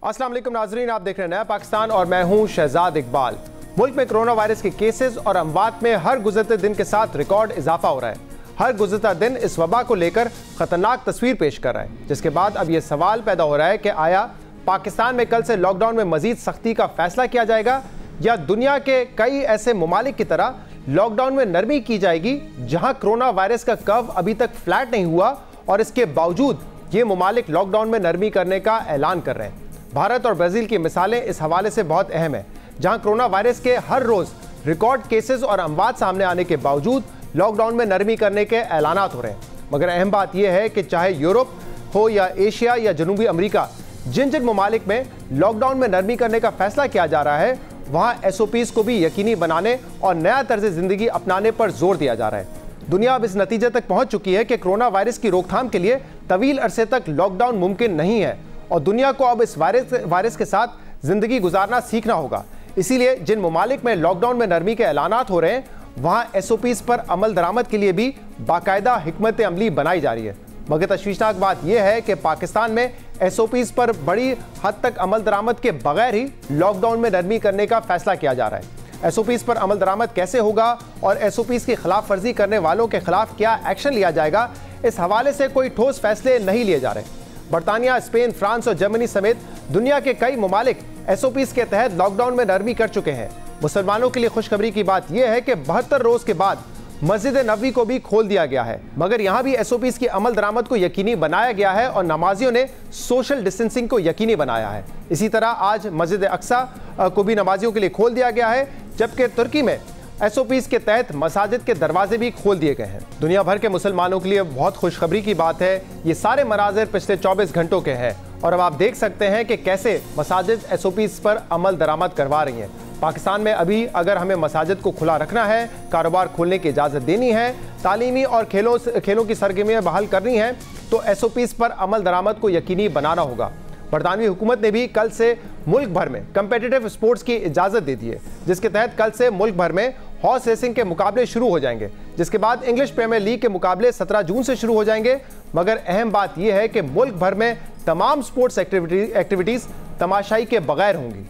अस्सलाम वालेकुम नाजरीन, आप देख रहे हैं नया पाकिस्तान और मैं हूं शहजाद इकबाल। मुल्क में कोरोना वायरस के केसेस और अमवात में हर गुजरते दिन के साथ रिकॉर्ड इजाफा हो रहा है। हर गुजरता दिन इस वबा को लेकर खतरनाक तस्वीर पेश कर रहा है, जिसके बाद अब यह सवाल पैदा हो रहा है कि आया पाकिस्तान में कल से लॉकडाउन में मजीद सख्ती का फैसला किया जाएगा या दुनिया के कई ऐसे ममालिक की तरह लॉकडाउन में नरमी की जाएगी जहां कोरोना वायरस का कर्व अभी तक फ्लैट नहीं हुआ और इसके बावजूद ये ममालिक लॉकडाउन में नरमी करने का ऐलान कर रहे हैं। भारत और ब्राजील की मिसालें इस हवाले से बहुत अहम है, जहां कोरोना वायरस के हर रोज रिकॉर्ड केसेस और अमवात सामने आने के बावजूद लॉकडाउन में नरमी करने के ऐलानात हो रहे हैं। मगर अहम बात यह है कि चाहे यूरोप हो या एशिया या जनूबी अमेरिका, जिन जिन ममालिक में लॉकडाउन में नरमी करने का फैसला किया जा रहा है वहां SOPs को भी यकीनी बनाने और नया तर्ज जिंदगी अपनाने पर जोर दिया जा रहा है। दुनिया अब इस नतीजे तक पहुंच चुकी है कि कोरोना वायरस की रोकथाम के लिए तवील अरसे तक लॉकडाउन मुमकिन नहीं है और दुनिया को अब इस वायरस के साथ जिंदगी गुजारना सीखना होगा। इसीलिए जिन ममालिक में लॉकडाउन में नरमी के ऐलानात हो रहे हैं वहां SOPs पर अमल दरामद के लिए भी बाकायदा हिकमत अमली बनाई जा रही है। मगर तशवीशनाक बात यह है कि पाकिस्तान में SOPs पर बड़ी हद तक अमल दरामद के बगैर ही लॉकडाउन में नरमी करने का फैसला किया जा रहा है। SOPs पर अमल दरामद कैसे होगा और SOPs की खिलाफ वर्जी करने वालों के खिलाफ क्या एक्शन लिया जाएगा, इस हवाले से कोई ठोस फैसले नहीं लिए जा रहे। बरतानिया, स्पेन, फ्रांस और जर्मनी समेत दुनिया के कई ममालिक SOPs के तहत लॉकडाउन में नरमी कर चुके हैं। मुसलमानों के लिए खुशखबरी की बात यह है कि 72 रोज के बाद मस्जिद नबवी को भी खोल दिया गया है, मगर यहां भी SOPs की अमल दरामद को यकीनी बनाया गया है और नमाजियों ने सोशल डिस्टेंसिंग को यकीनी बनाया है। इसी तरह आज मस्जिद अक्सा को भी नमाजियों के लिए खोल दिया गया है, जबकि तुर्की में SOPs के तहत मसाजिद के दरवाजे भी खोल दिए गए हैं। दुनिया भर के मुसलमानों के लिए बहुत खुशखबरी की बात है, ये सारे मनाजिर पिछले 24 घंटों के हैं और अब आप देख सकते हैं कि कैसे मसाजिद SOPs पर अमल दरामद करवा रही हैं। पाकिस्तान में अभी अगर हमें मसाजिद को खुला रखना है, कारोबार खोलने की इजाज़त देनी है, तालीमी और खेलों की सरगर्मियाँ बहाल करनी है तो SOPs पर अमल दरामद को यकीनी बनाना होगा। बरतानवी हुकूमत ने भी कल से मुल्क भर में कम्पिटिटिव स्पोर्ट्स की इजाज़त दे दी है, जिसके तहत कल से मुल्क भर में हॉर्स रेसिंग के मुकाबले शुरू हो जाएंगे, जिसके बाद इंग्लिश प्रीमियर लीग के मुकाबले 17 जून से शुरू हो जाएंगे। मगर अहम बात यह है कि मुल्क भर में तमाम स्पोर्ट्स एक्टिविटीज़ तमाशाई के बगैर होंगी।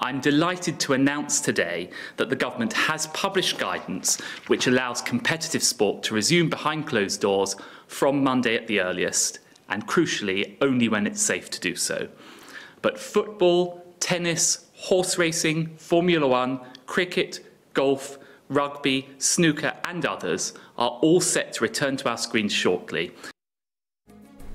I'm delighted to announce today that the government has published guidance which allows competitive sport to resume behind closed doors from Monday at the earliest, and crucially only when it's safe to do so. But football, tennis, horse racing, Formula One, cricket, golf, rugby, snooker and others are all set to return to our screens shortly.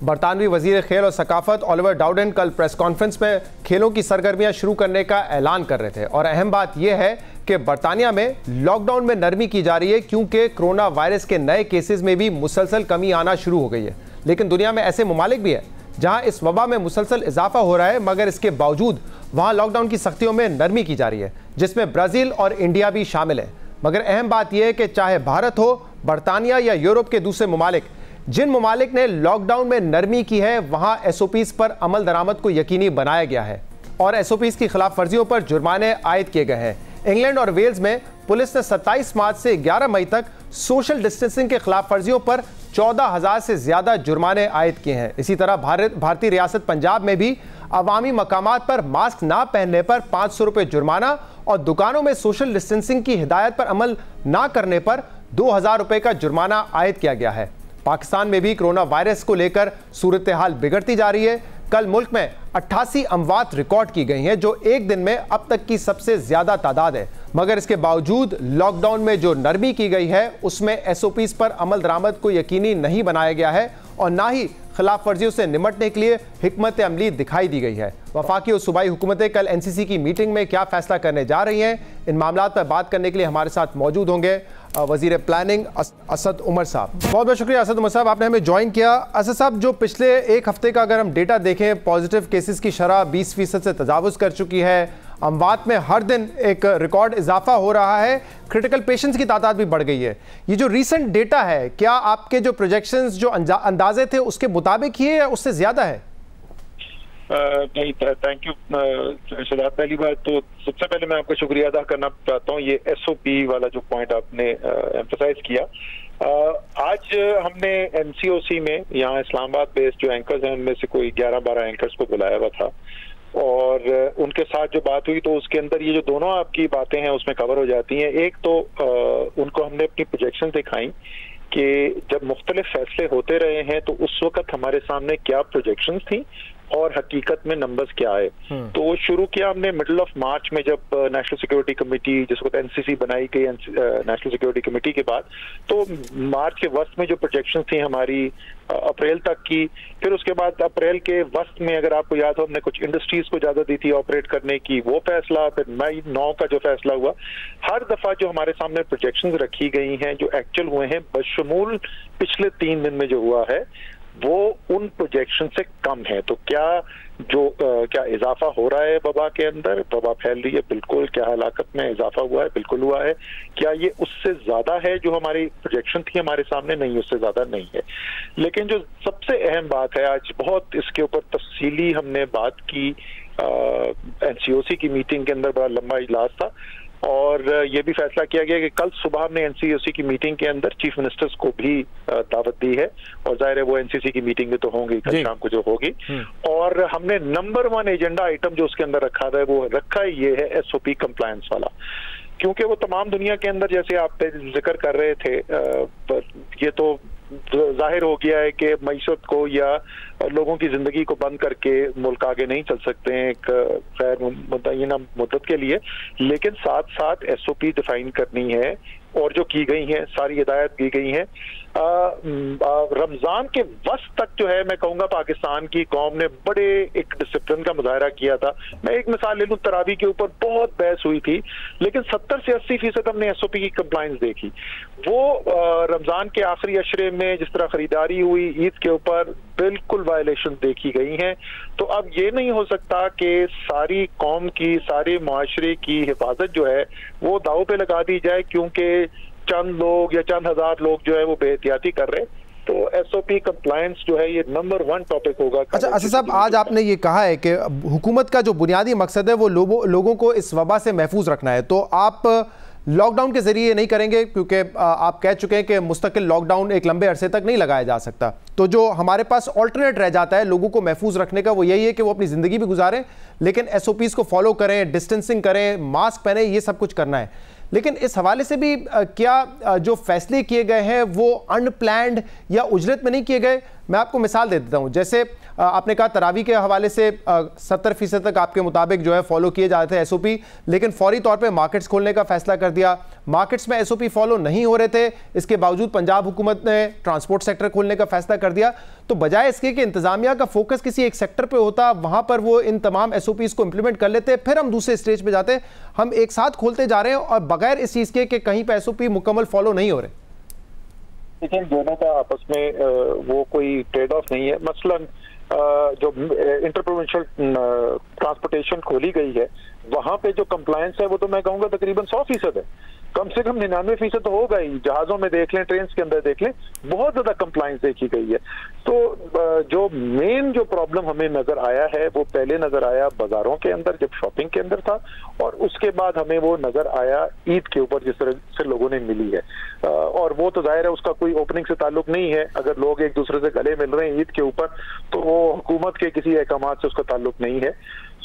बरतानवी वजीर खेल और सकाफत Oliver डाउडेन कल press conference में खेलों की सरगर्मियां शुरू करने का ऐलान कर रहे थे और अहम बात यह है कि बरतानिया में लॉकडाउन में नरमी की जा रही है क्योंकि कोरोना वायरस के नए केसेस में भी मुसलसल कमी आना शुरू हो गई है। लेकिन दुनिया में ऐसे ममालिक भी है जहां इस वबा में मुसलसल इजाफा हो रहा है, मगर इसके बावजूद वहां लॉकडाउन की सख्तियों में नरमी की जा रही है, जिसमें ब्राज़ील और इंडिया भी शामिल है। मगर अहम बात यह है कि चाहे भारत हो, बरतानिया या यूरोप के दूसरे ममालिक, जिन ममालिक ने लॉकडाउन में नरमी की है वहां SOPs पर अमल दरामद को यकीनी बनाया गया है और SOPs की खिलाफ वर्जियों पर जुर्माने आयद किए गए हैं। इंग्लैंड और वेल्स में पुलिस ने 27 मार्च से 11 मई तक सोशल डिस्टेंसिंग के खिलाफ वर्जियों पर 14,000 से ज्यादा जुर्माने आयद किए हैं। इसी तरह भारतीय रियासत पंजाब में भी अवामी मकामात पर मास्क ना पहनने पर 500 रुपये जुर्माना और दुकानों में सोशल डिस्टेंसिंग की हिदायत पर अमल ना करने पर 2,000 रुपये का जुर्माना आयद किया गया है। पाकिस्तान में भी कोरोना वायरस को लेकर सूरत हाल बिगड़ती जा रही है। कल मुल्क में 88 अमवात रिकॉर्ड की गई हैं, जो एक दिन में अब तक की सबसे ज्यादा तादाद है। मगर इसके बावजूद लॉकडाउन में जो नरमी की गई है उसमें SOPs पर अमल दरामद को यकीनी नहीं बनाया गया है और ना ही खिलाफ वर्जियों से निमटने के लिए हिकमत अमली दिखाई दी गई है। वफाकी और सूबाई हुकूमतें कल NCC की मीटिंग में क्या फैसला करने जा रही हैं, इन मामलों पर बात करने के लिए हमारे साथ मौजूद होंगे वजीर प्लानिंग असद उमर साहब। बहुत बहुत शुक्रिया असद उमर साहब, आपने हमें ज्वाइन किया। असद साहब, जो पिछले एक हफ्ते का अगर हम डेटा देखें, पॉजिटिव केसेस की शरह 20% से तजावुज़ कर चुकी है, अमवात में हर दिन एक रिकॉर्ड इजाफा हो रहा है, क्रिटिकल पेशेंट्स की तादाद भी बढ़ गई है। ये जो रीसेंट डेटा है, क्या आपके जो प्रोजेक्शंस जो अंदाजे थे उसके मुताबिक ही है या उससे ज़्यादा है? नहीं, थैंक यू शहजाद। पहली बात तो सबसे पहले मैं आपका शुक्रिया अदा करना चाहता हूँ, ये SOP वाला जो पॉइंट आपने एम्फसाइज किया। आज हमने एनसीओसी में यहाँ इस्लामाबाद बेस्ड जो एंकर्स हैं उनमें से कोई 11-12 एंकर्स को बुलाया हुआ था और उनके साथ जो बात हुई तो उसके अंदर ये जो दोनों आपकी बातें हैं उसमें कवर हो जाती हैं। एक तो उनको हमने अपनी प्रोजेक्शन दिखाई कि जब मुख्तलिफ फैसले होते रहे हैं तो उस वक्त हमारे सामने क्या प्रोजेक्शंस थी और हकीकत में नंबर्स क्या है। तो वो शुरू किया हमने मिडल ऑफ मार्च में, जब नेशनल सिक्योरिटी कमेटी जिसको एनसीसी बनाई गई नेशनल सिक्योरिटी कमेटी के बाद, तो मार्च के वस्त में जो प्रोजेक्शन थी हमारी अप्रैल तक की, फिर उसके बाद अप्रैल के वस्त में अगर आपको याद हो हमने कुछ इंडस्ट्रीज को ज्यादा दी थी ऑपरेट करने की, वो फैसला, फिर मई 9 का जो फैसला हुआ। हर दफा जो हमारे सामने प्रोजेक्शंस रखी गई हैं जो एक्चुअल हुए हैं बशमूल पिछले 3 दिन में जो हुआ है वो उन प्रोजेक्शन से कम है। तो क्या इजाफा हो रहा है वबा के अंदर, वबा फैल रही है, बिल्कुल। क्या हलाकत में इजाफा हुआ है, बिल्कुल हुआ है। क्या ये उससे ज्यादा है जो हमारी प्रोजेक्शन थी हमारे सामने, नहीं, उससे ज्यादा नहीं है। लेकिन जो सबसे अहम बात है, आज बहुत इसके ऊपर तफसीली हमने बात की, एनसीओसी की मीटिंग के अंदर बड़ा लंबा इजलास था और ये भी फैसला किया गया कि कल सुबह हमने एनसीओसी की मीटिंग के अंदर चीफ मिनिस्टर्स को भी दावत दी है और जाहिर है वो एनसीसी की मीटिंग में तो होंगी कल शाम को जो होगी। और हमने नंबर 1 एजेंडा आइटम जो उसके अंदर रखा है वो रखा ये है एसओपी कंप्लायंस वाला, क्योंकि वो तमाम दुनिया के अंदर जैसे आप जिक्र कर रहे थे, ये तो जाहिर हो गया है कि मईशत को या लोगों की जिंदगी को बंद करके मुल्क आगे नहीं चल सकते हैं एक गैर मुतय्यना मुद्दत के लिए, लेकिन साथ साथ एसओपी डिफाइन करनी है और जो की गई हैं सारी हिदायत की गई हैं। रमजान के वक्त तक जो है मैं कहूँगा पाकिस्तान की कौम ने बड़े एक डिसिप्लिन का मुजाहरा किया था। मैं एक मिसाल ले लूँ, तरावी के ऊपर बहुत बहस हुई थी लेकिन 70 से 80% हमने एसओपी की कंप्लायंस देखी। वो रमजान के आखिरी अशरे में जिस तरह खरीदारी हुई ईद के ऊपर बिल्कुल वायलेशन देखी गई हैं। तो अब ये नहीं हो सकता कि सारी कौम की, सारे मुआशरे की हिफाजत जो है वो दाव पे लगा दी जाए क्योंकि चंद लोग या चंद हजार लोग जो है वो बेहतियाती कर रहे हैं। तो एसओपी कंप्लायंस जो है ये नंबर 1 टॉपिक होगा। अच्छा असद साहब, आज आपने ये कहा है कि हुकूमत का जो बुनियादी मकसद है वो लोगों को इस वबा से महफूज रखना है, तो आप लॉकडाउन के जरिए नहीं करेंगे क्योंकि आप कह चुके हैं कि मुस्तकिल लॉकडाउन एक लंबे अरसे तक नहीं लगाया जा सकता। तो जो हमारे पास ऑल्टरनेट रह जाता है लोगों को महफूज रखने का वो यही है कि वो अपनी ज़िंदगी भी गुजारें लेकिन एसओपीज़ को फॉलो करें, डिस्टेंसिंग करें, मास्क पहने, ये सब कुछ करना है। लेकिन इस हवाले से भी क्या जो फैसले किए गए हैं वो अनप्लैंड या उजरत में नहीं किए गए? मैं आपको मिसाल दे देता हूं। जैसे आपने कहा तरावी के हवाले से 70% तक आपके मुताबिक जो है फॉलो किए जा रहे थे एसओपी, लेकिन फौरी तौर पे मार्केट्स खोलने का फैसला कर दिया। मार्केट्स में एसओपी फॉलो नहीं हो रहे थे, इसके बावजूद पंजाब हुकूमत ने ट्रांसपोर्ट सेक्टर खोलने का फैसला कर दिया। तो बजाय इसके कि इंतजामिया का फोकस किसी एक सेक्टर पे होता, वहां पर वो इन तमाम एसओपीज को इंप्लीमेंट कर लेते, फिर हम दूसरे स्टेज पे जाते। हम एक साथ खोलते जा रहे हैं और बगैर इस चीज के कि कहीं पे एसओपी मुकम्मल फॉलो नहीं हो रहे। लेकिन दोनों का आपस में वो कोई ट्रेड ऑफ नहीं है। मसलन जो इंटरप्रोविंशियल ट्रांसपोर्टेशन खोली गई है वहां पे जो कंप्लायंस है वो तो मैं कहूँगा तकरीबन 100% है, कम से कम 99% तो होगा ही। जहाजों में देख लें, ट्रेन के अंदर देख लें, बहुत ज्यादा कंप्लायंस देखी गई है। तो जो मेन जो प्रॉब्लम हमें नजर आया है वो पहले नजर आया बाजारों के अंदर जब शॉपिंग के अंदर था, और उसके बाद हमें वो नजर आया ईद के ऊपर जिस तरह से लोगों ने मिली है। और वो तो जाहिर है उसका कोई ओपनिंग से ताल्लुक नहीं है। अगर लोग एक दूसरे से गले मिल रहे हैं ईद के ऊपर तो वो हुकूमत के किसी अहकाम से उसका ताल्लुक नहीं है।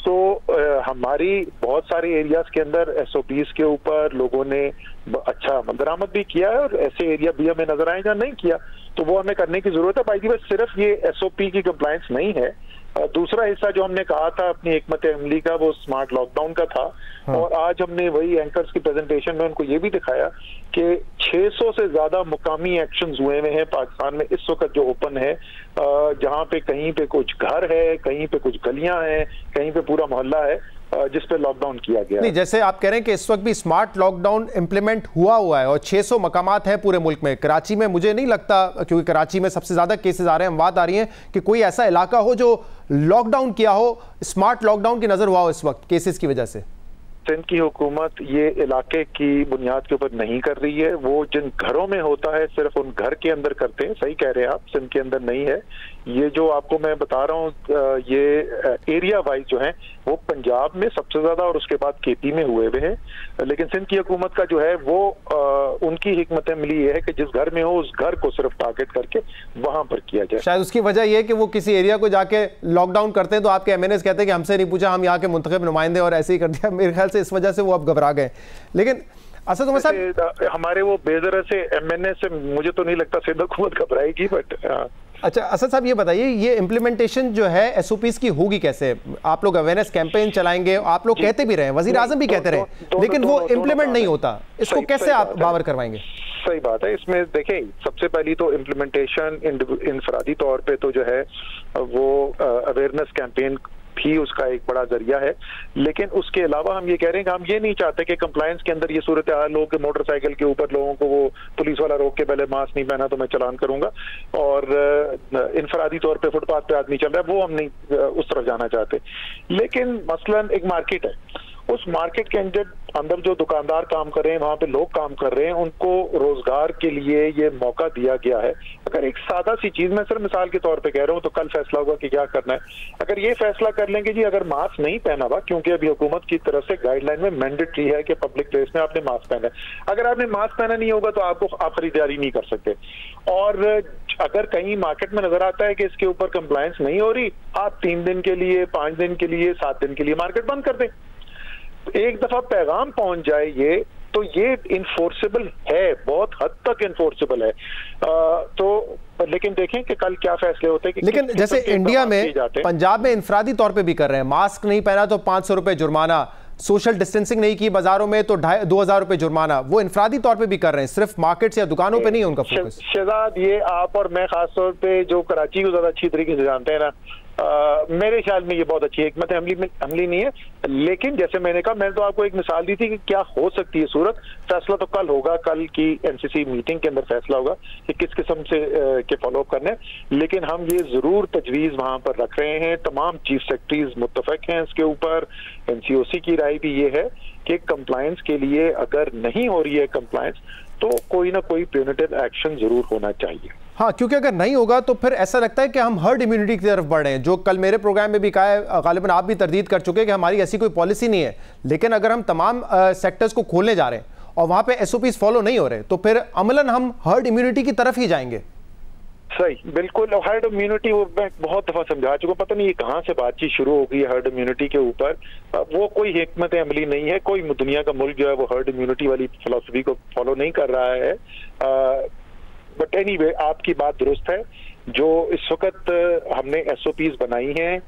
तो हमारी बहुत सारे एरियाज के अंदर एसओपीज के ऊपर लोगों ने अच्छा दरामद भी किया है और ऐसे एरिया भी हमें नजर आए जहाँ नहीं किया, तो वो हमें करने की जरूरत है। बाकी बस सिर्फ ये एसओपी की कंप्लायंस नहीं है। दूसरा हिस्सा जो हमने कहा था अपनी हिकमत अमली का वो स्मार्ट लॉकडाउन का था। और आज हमने वही एंकर्स की प्रेजेंटेशन में उनको ये भी दिखाया कि 600 से ज्यादा मुकामी एक्शंस हुए हैं पाकिस्तान में इस वक्त जो ओपन है, जहाँ पे कहीं पे कुछ घर है, कहीं पे कुछ गलियां हैं, कहीं पे पूरा मोहल्ला है जिस पे लॉकडाउन किया गया। नहीं, जैसे आप कह रहे हैं कि इस वक्त भी स्मार्ट लॉकडाउन इंप्लीमेंट हुआ है और 600 मकामात हैं पूरे मुल्क में। कराची में मुझे नहीं लगता, क्योंकि कराची में सबसे ज्यादा केसेस आ रहे हैं, बात आ रही है कि कोई ऐसा इलाका हो जो लॉकडाउन किया हो, स्मार्ट लॉकडाउन की नजर हुआ हो इस वक्त केसेस की वजह से। सिंध की हुकूमत ये इलाके की बुनियाद के ऊपर नहीं कर रही है। वो जिन घरों में होता है सिर्फ उन घर के अंदर करते हैं। सही कह रहे हैं आप, सिंध के अंदर नहीं है। ये जो आपको मैं बता रहा हूँ, ये एरिया वाइज जो है वो पंजाब में सबसे ज्यादा और उसके बाद केपी में हुए हैं, लेकिन सिंध की हुकूमत का जो है वो उनकी हिकमत अमली ये है कि जिस घर में हो उस घर को सिर्फ टारगेट करके वहां पर किया जाए। शायद उसकी वजह यह है कि वो किसी एरिया को जाके लॉकडाउन करते हैं तो आपके एमएनएस कहते हैं कि हमसे नहीं पूछा, हम यहाँ के मुंतखब नुमाइंदे और ऐसे ही कर दिया। मेरे ख्याल से इस वजह से वो अब घबरा गए। लेकिन असद उमर साहब, हमारे वो बेजर से एमएनए से मुझे तो नहीं लगता सिंध हुकूमत घबराएगी, बट अच्छा असद साहब ये बताइए, ये इम्प्लीमेंटेशन जो है एसओपीज की होगी कैसे? आप लोग अवेयरनेस कैंपेन चलाएंगे, आप लोग कहते भी रहे, वज़ीर आज़म भी कहते रहे, लेकिन वो इम्प्लीमेंट नहीं होता, इसको कैसे आप बावर करवाएंगे? सही बात है। इसमें देखें, सबसे पहली तो इम्प्लीमेंटेशन इंफरादी तौर पे तो जो है वो अवेयरनेस कैंपेन भी उसका एक बड़ा जरिया है, लेकिन उसके अलावा हम ये कह रहे हैं कि हम ये नहीं चाहते कि कंप्लायंस के अंदर ये सूरत हाल हो कि मोटरसाइकिल के ऊपर लोगों को वो पुलिस वाला रोक के पहले मास्क नहीं पहना तो मैं चालान करूंगा, और इंफरादी तौर पे फुटपाथ पे आदमी चल रहा है, वो हम नहीं उस तरफ जाना चाहते। लेकिन मसलन एक मार्केट है, उस मार्केट के अंदर जो दुकानदार काम कर रहे हैं, वहां पे लोग काम कर रहे हैं, उनको रोजगार के लिए ये मौका दिया गया है। अगर एक सादा सी चीज, मैं सिर्फ मिसाल के तौर पे कह रहा हूँ, तो कल फैसला होगा कि क्या करना है। अगर ये फैसला कर लेंगे जी, अगर मास्क नहीं पहना हुआ, क्योंकि अभी हुकूमत की तरफ से गाइडलाइन में मैंडेटरी है कि पब्लिक प्लेस में आपने मास्क पहना है, अगर आपने मास्क पहना नहीं होगा तो आप खरीदारी नहीं कर सकते। और अगर कहीं मार्केट में नजर आता है कि इसके ऊपर कंप्लायंस नहीं हो रही, आप 3 दिन के लिए, 5 दिन के लिए, 7 दिन के लिए मार्केट बंद कर दें। एक दफा पैगाम पहुंच जाए ये, तो ये इन्फोर्सेबल है, बहुत हद तक इन्फोर्सेबल है। तो लेकिन देखें कि कल क्या फैसले होते हैं। लेकिन जैसे इंडिया में, पंजाब में इंफरादी तौर पे भी कर रहे हैं, मास्क नहीं पहना तो 500 रुपए जुर्माना, सोशल डिस्टेंसिंग नहीं की बाजारों में तो 2,500 रुपए जुर्माना, वो इंफरादी तौर पे भी कर रहे हैं, सिर्फ मार्केट्स या दुकानों पे नहीं है उनका फोकस। शहजाद, ये आप और मैं खासतौर पे जो कराची को ज्यादा अच्छी तरीके से जानते हैं ना, मेरे ख्याल में ये बहुत अच्छी हिकमत अमली नहीं है। लेकिन जैसे मैंने कहा, मैंने तो आपको एक मिसाल दी थी कि क्या हो सकती है सूरत। फैसला तो कल होगा, कल की एनसीसी मीटिंग के अंदर फैसला होगा कि किस किस्म से के फॉलोअप करने। लेकिन हम ये जरूर तजवीज वहां पर रख रहे हैं, तमाम चीफ सेक्रेटरीज मुत्तफक हैं इसके ऊपर। एनसीओसी की राय भी ये है कि कंप्लायंस के लिए अगर नहीं हो रही है कंप्लायंस, तो कोई ना कोई प्यूनिटिव एक्शन जरूर होना चाहिए। हाँ, क्योंकि अगर नहीं होगा तो फिर ऐसा लगता है कि हम हर्ड इम्यूनिटी की तरफ बढ़ रहे हैं, जो कल मेरे प्रोग्राम में भी कहा है, गालिबन आप भी तरदीद कर चुके हैं कि हमारी ऐसी कोई पॉलिसी नहीं है। लेकिन अगर हम तमाम सेक्टर्स को खोलने जा रहे हैं और वहां पे एसओपीज फॉलो नहीं हो रहे, तो फिर अमलन हम हर्ड इम्यूनिटी की तरफ ही जाएंगे। सही, बिल्कुल। हर्ड इम्यूनिटी वो मैं बहुत दफा समझा चुका, पता नहीं ये कहाँ से बातचीत शुरू हो गई हर्ड इम्यूनिटी के ऊपर। वो कोई हिकमत अमली नहीं है, कोई दुनिया का मुल्क जो है वो हर्ड इम्यूनिटी वाली फिलॉसफी को फॉलो नहीं कर रहा है। बट एनीवे, आपकी बात दुरुस्त है। जो इस वक्त हमने एसओपीज बनाई हैं,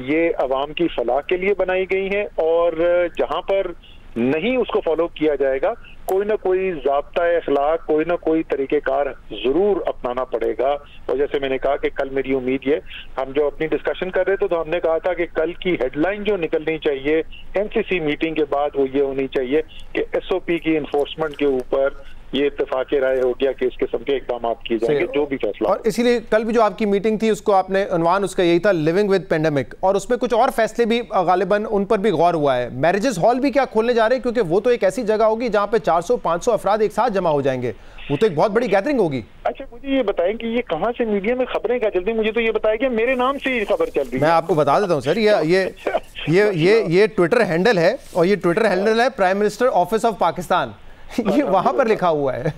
ये अवाम की फलाह के लिए बनाई गई हैं, और जहां पर नहीं उसको फॉलो किया जाएगा, कोई ना कोई ज़ाब्ता अखलाक, कोई ना कोई तरीक़ेकार जरूर अपनाना पड़ेगा। और जैसे मैंने कहा कि कल मेरी उम्मीद ये, हम जो अपनी डिस्कशन कर रहे थे तो हमने कहा था कि कल की हेडलाइन जो निकलनी चाहिए एनसीसी मीटिंग के बाद, वो ये होनी चाहिए कि एसओपी की इन्फोर्समेंट के ऊपर ये इत्तेफाक राय हो गया कि इस किस्म के इकदाम किए जाएंगे, जो भी फैसला। और इसीलिए कल भी जो आपकी मीटिंग थी उसको आपने उन्वान उसका यही था, लिविंग विद पेंडेमिक, और उसमें कुछ और फैसले भी गालिबन उन पर भी गौर हुआ है। मैरिजेस हॉल भी क्या खोलने जा रहे हैं, क्योंकि वो तो एक ऐसी जगह होगी जहां पे 400-500 अफराद एक साथ जमा हो जाएंगे, वो तो एक बहुत बड़ी गैदरिंग होगी। अच्छा, मुझे ये बताएं कि ये कहां से मीडिया में खबरें क्या चलती, मुझे तो ये बताया कि मेरे नाम से ये खबर चल रही है। मैं आपको बता देता हूं सर, ये ट्विटर हैंडल है, और ये ट्विटर हैंडल है prime minister office of Pakistan, ये वहां पर लिखा हुआ है।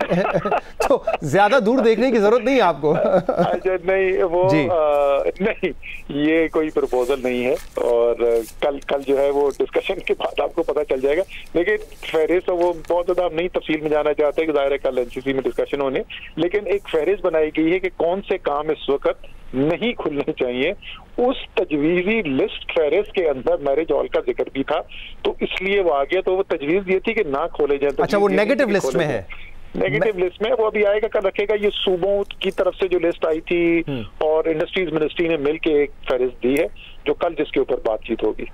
तो ज्यादा दूर देखने की जरूरत नहीं है आपको। अच्छा, नहीं वो नहीं, ये कोई प्रपोजल नहीं है, और कल जो है वो डिस्कशन के बाद आपको पता चल जाएगा। लेकिन फहरिस्त तो वो बहुत ज्यादा हम नहीं तफसील में जाना चाहते कि जाहिर है कल एनसीसी में डिस्कशन होने, लेकिन एक फहरिस्त बनाई गई है कि कौन से काम इस वक्त नहीं खुलने चाहिए। उस तजवीजी लिस्ट फहरिस्त के अंदर मैरिज हॉल का जिक्र भी था, तो इसलिए वो आ गया। तो वो तजवीज ये थी कि ना खोले जाए। अच्छा, वो नेगेटिव लिस्ट में है? नेगेटिव लिस्ट में वो अभी आएगा, कल रखेगा। ये सूबों की तरफ से जो लिस्ट आई थी और इंडस्ट्रीज मिनिस्ट्री ने मिलकर एक फहरिस्त दी है, जो कल जिसके ऊपर बातचीत होगी।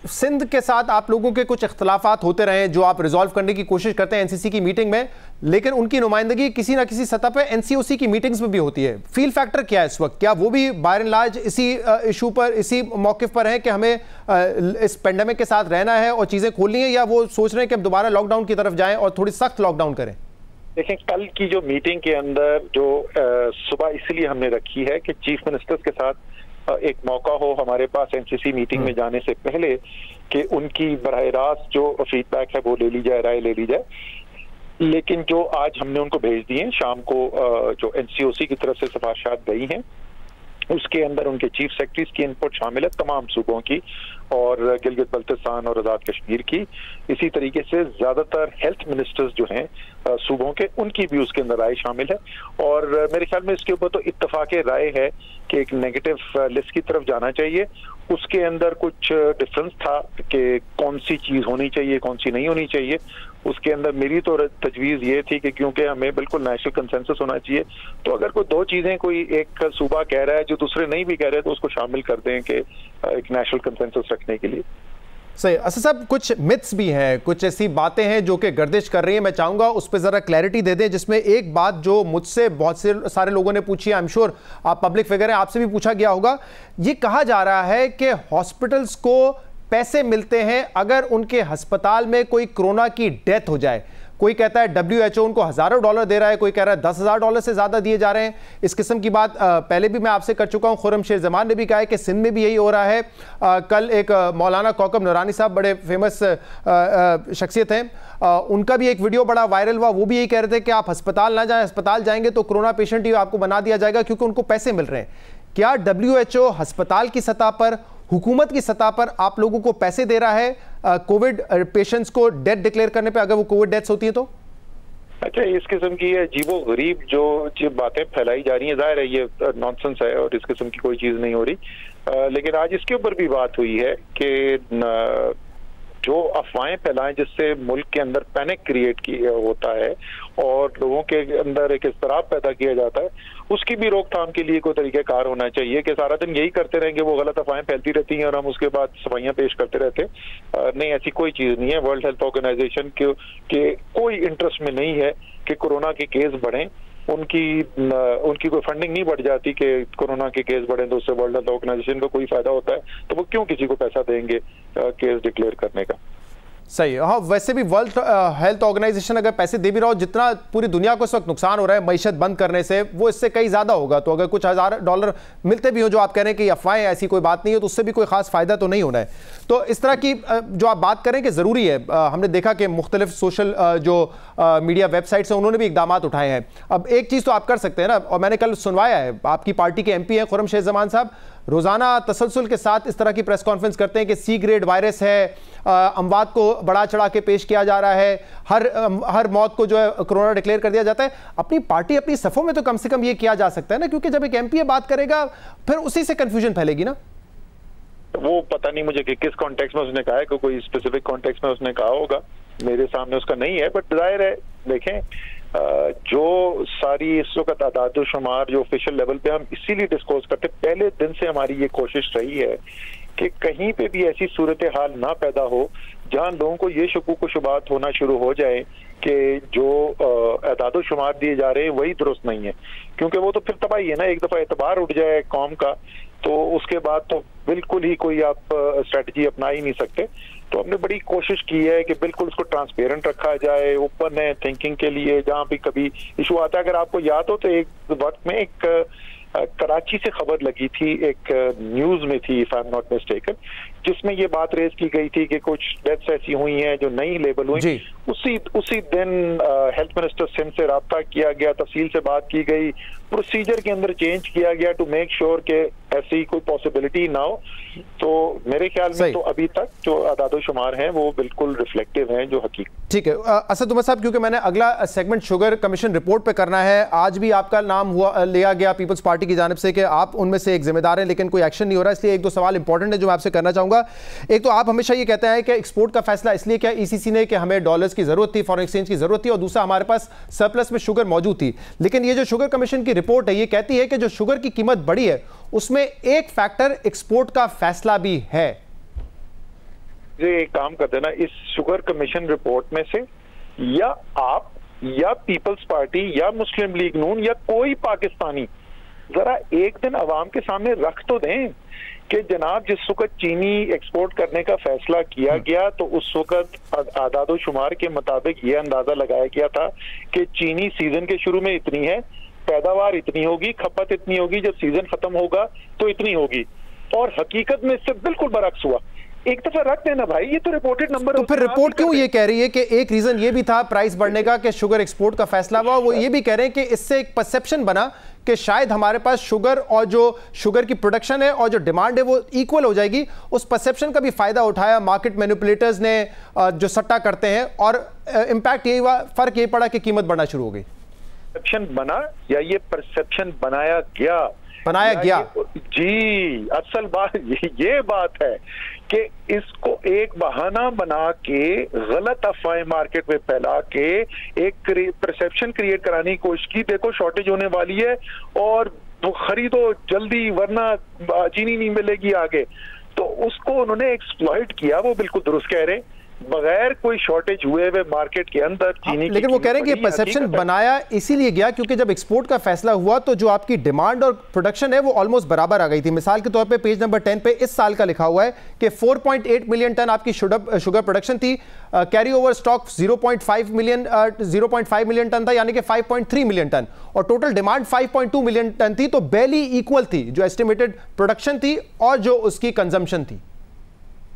सिंध के साथ आप लोगों के कुछ इख्तलाफात होते रहे जो आप रिजॉल्व करने की कोशिश करते हैं एनसीसी की मीटिंग में, लेकिन उनकी नुमाइंदगी किसी ना किसी सतह पे एनसीओसी की मीटिंग्स में भी होती है। फील फैक्टर क्या है इस वक्त? क्या वो भी बाय एंड लार्ज इसी इशू पर, इसी मौक़िफ़ पर है कि हमें इस पेंडेमिक के साथ रहना है और चीज़ें खोलनी है, या वो सोच रहे हैं कि हम दोबारा लॉकडाउन की तरफ जाएं और थोड़ी सख्त लॉकडाउन करें? देखें, कल की जो मीटिंग के अंदर जो सुबह इसलिए हमने रखी है कि चीफ मिनिस्टर्स के साथ एक मौका हो हमारे पास एमसीसी मीटिंग में जाने से पहले कि उनकी बराह रास्त जो फीडबैक है वो ले ली जाए, राय ले ली जाए। लेकिन जो आज हमने उनको भेज दिए शाम को, जो एनसीओसी की तरफ से सिफारिशात गई हैं, उसके अंदर उनके चीफ सेक्रेटरीज की इनपुट शामिल है, तमाम सूबों की और गिलगित बल्तिस्तान और आजाद कश्मीर की। इसी तरीके से ज्यादातर हेल्थ मिनिस्टर्स जो हैं सूबों के, उनकी भी उसके अंदर राय शामिल है। और मेरे ख्याल में इसके ऊपर तो इत्तफाक राय है कि एक नेगेटिव लिस्ट की तरफ जाना चाहिए। उसके अंदर कुछ डिफरेंस था कि कौन सी चीज होनी चाहिए, कौन सी नहीं होनी चाहिए। उसके अंदर मेरी तो तजवीज ये थी कि क्योंकि हमें बिल्कुल नेशनल कंसेंसस होना चाहिए, तो अगर कोई दो चीजें कोई एक सूबा कह रहा है जो दूसरे नहीं भी कह रहे, तो उसको शामिल कर दें कि एक नेशनल कंसेंसस रखने के लिए। सही। असद साहब, कुछ मिथ्स भी हैं, कुछ ऐसी बातें हैं जो कि गर्दिश कर रही हैं। मैं चाहूंगा उस पर जरा क्लैरिटी दे दें, जिसमें एक बात जो मुझसे बहुत से सारे लोगों ने पूछी, आई एम श्योर आप पब्लिक फिगर हैं, आपसे भी पूछा गया होगा। ये कहा जा रहा है कि हॉस्पिटल्स को पैसे मिलते हैं अगर उनके अस्पताल में कोई कोरोना की डेथ हो जाए। कोई कहता है WHO उनको हजारों डॉलर दे रहा है, कोई कह रहा है $10,000 से ज्यादा दिए जा रहे हैं। इस किस्म की बात पहले भी मैं आपसे कर चुका हूं। खुर्रम जमान ने भी कहा है कि सिंध में भी यही हो रहा है। कल एक मौलाना कौकब नूरानी साहब, बड़े फेमस शख्सियत हैं, उनका भी एक वीडियो बड़ा वायरल हुआ। वो भी यही कह रहे थे कि आप अस्पताल ना जाएं, अस्पताल जाएंगे तो कोरोना पेशेंट ही आपको बना दिया जाएगा क्योंकि उनको पैसे मिल रहे हैं। क्या WHO अस्पताल की सतह पर, हुकूमत की सतह पर आप लोगों को पैसे दे रहा है कोविड पेशेंट्स को डेथ डिक्लेयर करने पे, अगर वो कोविड डेथ्स होती है तो? अच्छा, इस किस्म की अजीबो गरीब जो बातें फैलाई जा रही हैं, जाहिर है ये नॉनसेंस है और इस किस्म की कोई चीज नहीं हो रही। लेकिन आज इसके ऊपर भी बात हुई है कि जो अफवाहें फैलाएं जिससे मुल्क के अंदर पैनिक क्रिएट होता है और लोगों के अंदर एक इज़्तिराब पैदा किया जाता है, उसकी भी रोकथाम के लिए कोई तरीक़ाकार होना चाहिए कि सारा दिन यही करते रहेंगे, वो गलत अफवाहें फैलती रहती हैं और हम उसके बाद सफाइयाँ पेश करते रहते हैं। नहीं, ऐसी कोई चीज़ नहीं है। वर्ल्ड हेल्थ ऑर्गेनाइजेशन के कोई इंटरेस्ट में नहीं है कि कोरोना के केस बढ़ें। उनकी कोई फंडिंग नहीं बढ़ जाती कि कोरोना के केस बढ़े तो उससे वर्ल्ड हेल्थ ऑर्गेनाइजेशन को कोई फायदा होता है, तो वो क्यों किसी को पैसा देंगे केस डिक्लेयर करने का। सही। हाँ, वैसे भी वर्ल्ड हेल्थ ऑर्गेनाइजेशन अगर पैसे दे भी रहा हो, जितना पूरी दुनिया को इस वक्त नुकसान हो रहा है मईशत बंद करने से, वो इससे कई ज्यादा होगा। तो अगर कुछ $1000 मिलते भी हो, जो आप कह रहे हैं कि अफवाहें, ऐसी कोई बात नहीं है, तो उससे भी कोई खास फायदा तो नहीं होना है। तो इस तरह की जो आप बात करें कि जरूरी है, हमने देखा कि मुख्तलिफ सोशल जो मीडिया वेबसाइट्स हैं उन्होंने भी इकदाम उठाए हैं। अब एक चीज तो आप कर सकते हैं ना, और मैंने कल सुनवाया है, आपकी पार्टी के MP हैं खुर्रम जमान साहब, रोजाना तसलसल के साथ इस तरह की प्रेस कॉन्फ्रेंस करते हैं कि C ग्रेड वायरस है, अमवात को बढ़ा चढ़ा के पेश किया जा रहा है, हर मौत को जो है कोरोना डिक्लेयर कर दिया जाता है। अपनी पार्टी अपनी सफ़ों में तो कम से कम ये किया जा सकता है ना, क्योंकि जब एक MP बात करेगा फिर उसी से कंफ्यूजन फैलेगी ना। वो पता नहीं मुझे कि किस कॉन्टेक्स्ट में उसने कहा है, कोई स्पेसिफिक कॉन्टेक्स्ट में उसने कहा होगा, मेरे सामने उसका नहीं है। बट जाहिर है, देखें, जो सारी इस वक्त आदाद शुमार जो ऑफिशियल लेवल पे हम इसीलिए डिस्कस करते, पहले दिन से हमारी ये कोशिश रही है कि कहीं पे भी ऐसी सूरत हाल ना पैदा हो जहां लोगों को ये शुकूक शुबात होना शुरू हो जाए कि जो आदाद शुमार दिए जा रहे हैं वही दुरुस्त नहीं है, क्योंकि वो तो फिर तबाही है ना। एक दफा एतबार उठ जाए कौम का तो उसके बाद तो बिल्कुल ही कोई आप स्ट्रेटजी अपना ही नहीं सकते। तो हमने बड़ी कोशिश की है कि बिल्कुल उसको ट्रांसपेरेंट रखा जाए, ओपन है थिंकिंग के लिए। जहाँ भी कभी इशू आता है, अगर आपको याद हो तो एक वक्त में एक कराची से खबर लगी थी, एक न्यूज में थी, if I am not mistaken, जिसमें ये बात रेज की गई थी कि कुछ डेथ्स ऐसी हुई हैं जो नहीं लेबल हुई। उसी दिन हेल्थ मिनिस्टर सिंध से राब्ता किया गया, तफसील से बात की गई, प्रोसीजर के अंदर चेंज किया गया टू मेक श्योर कि ऐसी कोई पॉसिबिलिटी ना हो। तो मेरे ख्याल में तो अभी तक जो आदाद शुमार हैं वो बिल्कुल रिफ्लेक्टिव हैं जो हकीकत। ठीक है असद उमर साहब, क्योंकि मैंने अगला सेगमेंट शुगर कमीशन रिपोर्ट पे करना है। आज भी आपका नाम लिया गया पीपल्स पार्टी की जानिब से कि आप उनमें से एक जिम्मेदार हैं, लेकिन कोई एक्शन नहीं हो रहा, इसलिए एक दो सवाल इंपॉर्टेंट है जो मैं आपसे करना चाहूंगा। एक तो आप हमेशा ये कहते हैं कि एक्सपोर्ट का फैसला इसलिए किया ECC ने कि हमें डॉलर्स की जरूरत थी, फॉरेन एक्सचेंज की जरूरत थी, और दूसरा हमारे पास सरप्लस में शुगर मौजूद थी। लेकिन ये जो शुगर कमीशन की रिपोर्ट है ये कहती है कि जो शुगर की कीमत बढ़ी है उसमें एक फैक्टर एक्सपोर्ट का फैसला भी है। ये एक काम कर देना, इस शुगर कमीशन रिपोर्ट में से या आप या पीपल्स पार्टी या मुस्लिम लीग नून या कोई पाकिस्तानी जरा एक दिन अवाम के सामने रख तो दें कि जनाब जिस वक्त चीनी एक्सपोर्ट करने का फैसला किया गया तो उस वक्त आदादो शुमार के मुताबिक ये अंदाजा लगाया गया था कि चीनी सीजन के शुरू में इतनी है, पैदावार इतनी होगी, खपत इतनी होगी, जब सीजन खत्म होगा तो इतनी होगी, और हकीकत में इससे बिल्कुल बरअक्स हुआ। एक दफा रख देना भाई, ये तो रिपोर्टेड नंबर। तो फिर रिपोर्ट क्यों ये कह रही है कि एक रीजन ये भी था प्राइस बढ़ने का कि शुगर एक्सपोर्ट का फैसला हुआ, वो ये भी कह रहे हैं कि इससे एक परसेप्शन बना कि शायद हमारे पास शुगर और जो शुगर की प्रोडक्शन है और जो डिमांड है वो इक्वल हो जाएगी। उस परसेप्शन का भी फायदा उठाया मार्केट मैनिपुलेटर्स ने जो सट्टा करते हैं, और इंपैक्ट यही हुआ, फर्क यही पड़ा कि कीमत बढ़ना शुरू हो गई। परसेप्शन बना या ये परसेप्शन बनाया गया? जी, असल बात ये बात है कि इसको एक बहाना बना के गलत अफवाहें मार्केट में फैला के एक परसेप्शन क्रिएट कराने की कोशिश की। देखो शॉर्टेज होने वाली है और वो खरीदो जल्दी वरना चीनी नहीं मिलेगी आगे, तो उसको उन्होंने एक्सप्लॉइट किया। वो बिल्कुल दुरुस्त कह रहे, बगैर कोई शॉर्टेज हुए हुए मार्केट के अंदर चीनी लेकिन वो कह रहे हैं कि परसेप्शन बनाया इसीलिए गया क्योंकि जब एक्सपोर्ट का फैसला हुआ तो जो आपकी डिमांड और प्रोडक्शन है वो ऑलमोस्ट बराबर आ गई थी। मिसाल के तौर पे पेज नंबर 10 पे इस साल का लिखा हुआ है कि 4.8 मिलियन टन आपकी शुगर प्रोडक्शन थी, carry over stock 0.5 million ton था, यानी कि 5.3 मिलियन टन, और टोटल डिमांड 5.2 मिलियन टन थी, तो बैली इक्वल थी जो एस्टिमेटेड प्रोडक्शन थी और जो उसकी कंजम्पशन थी।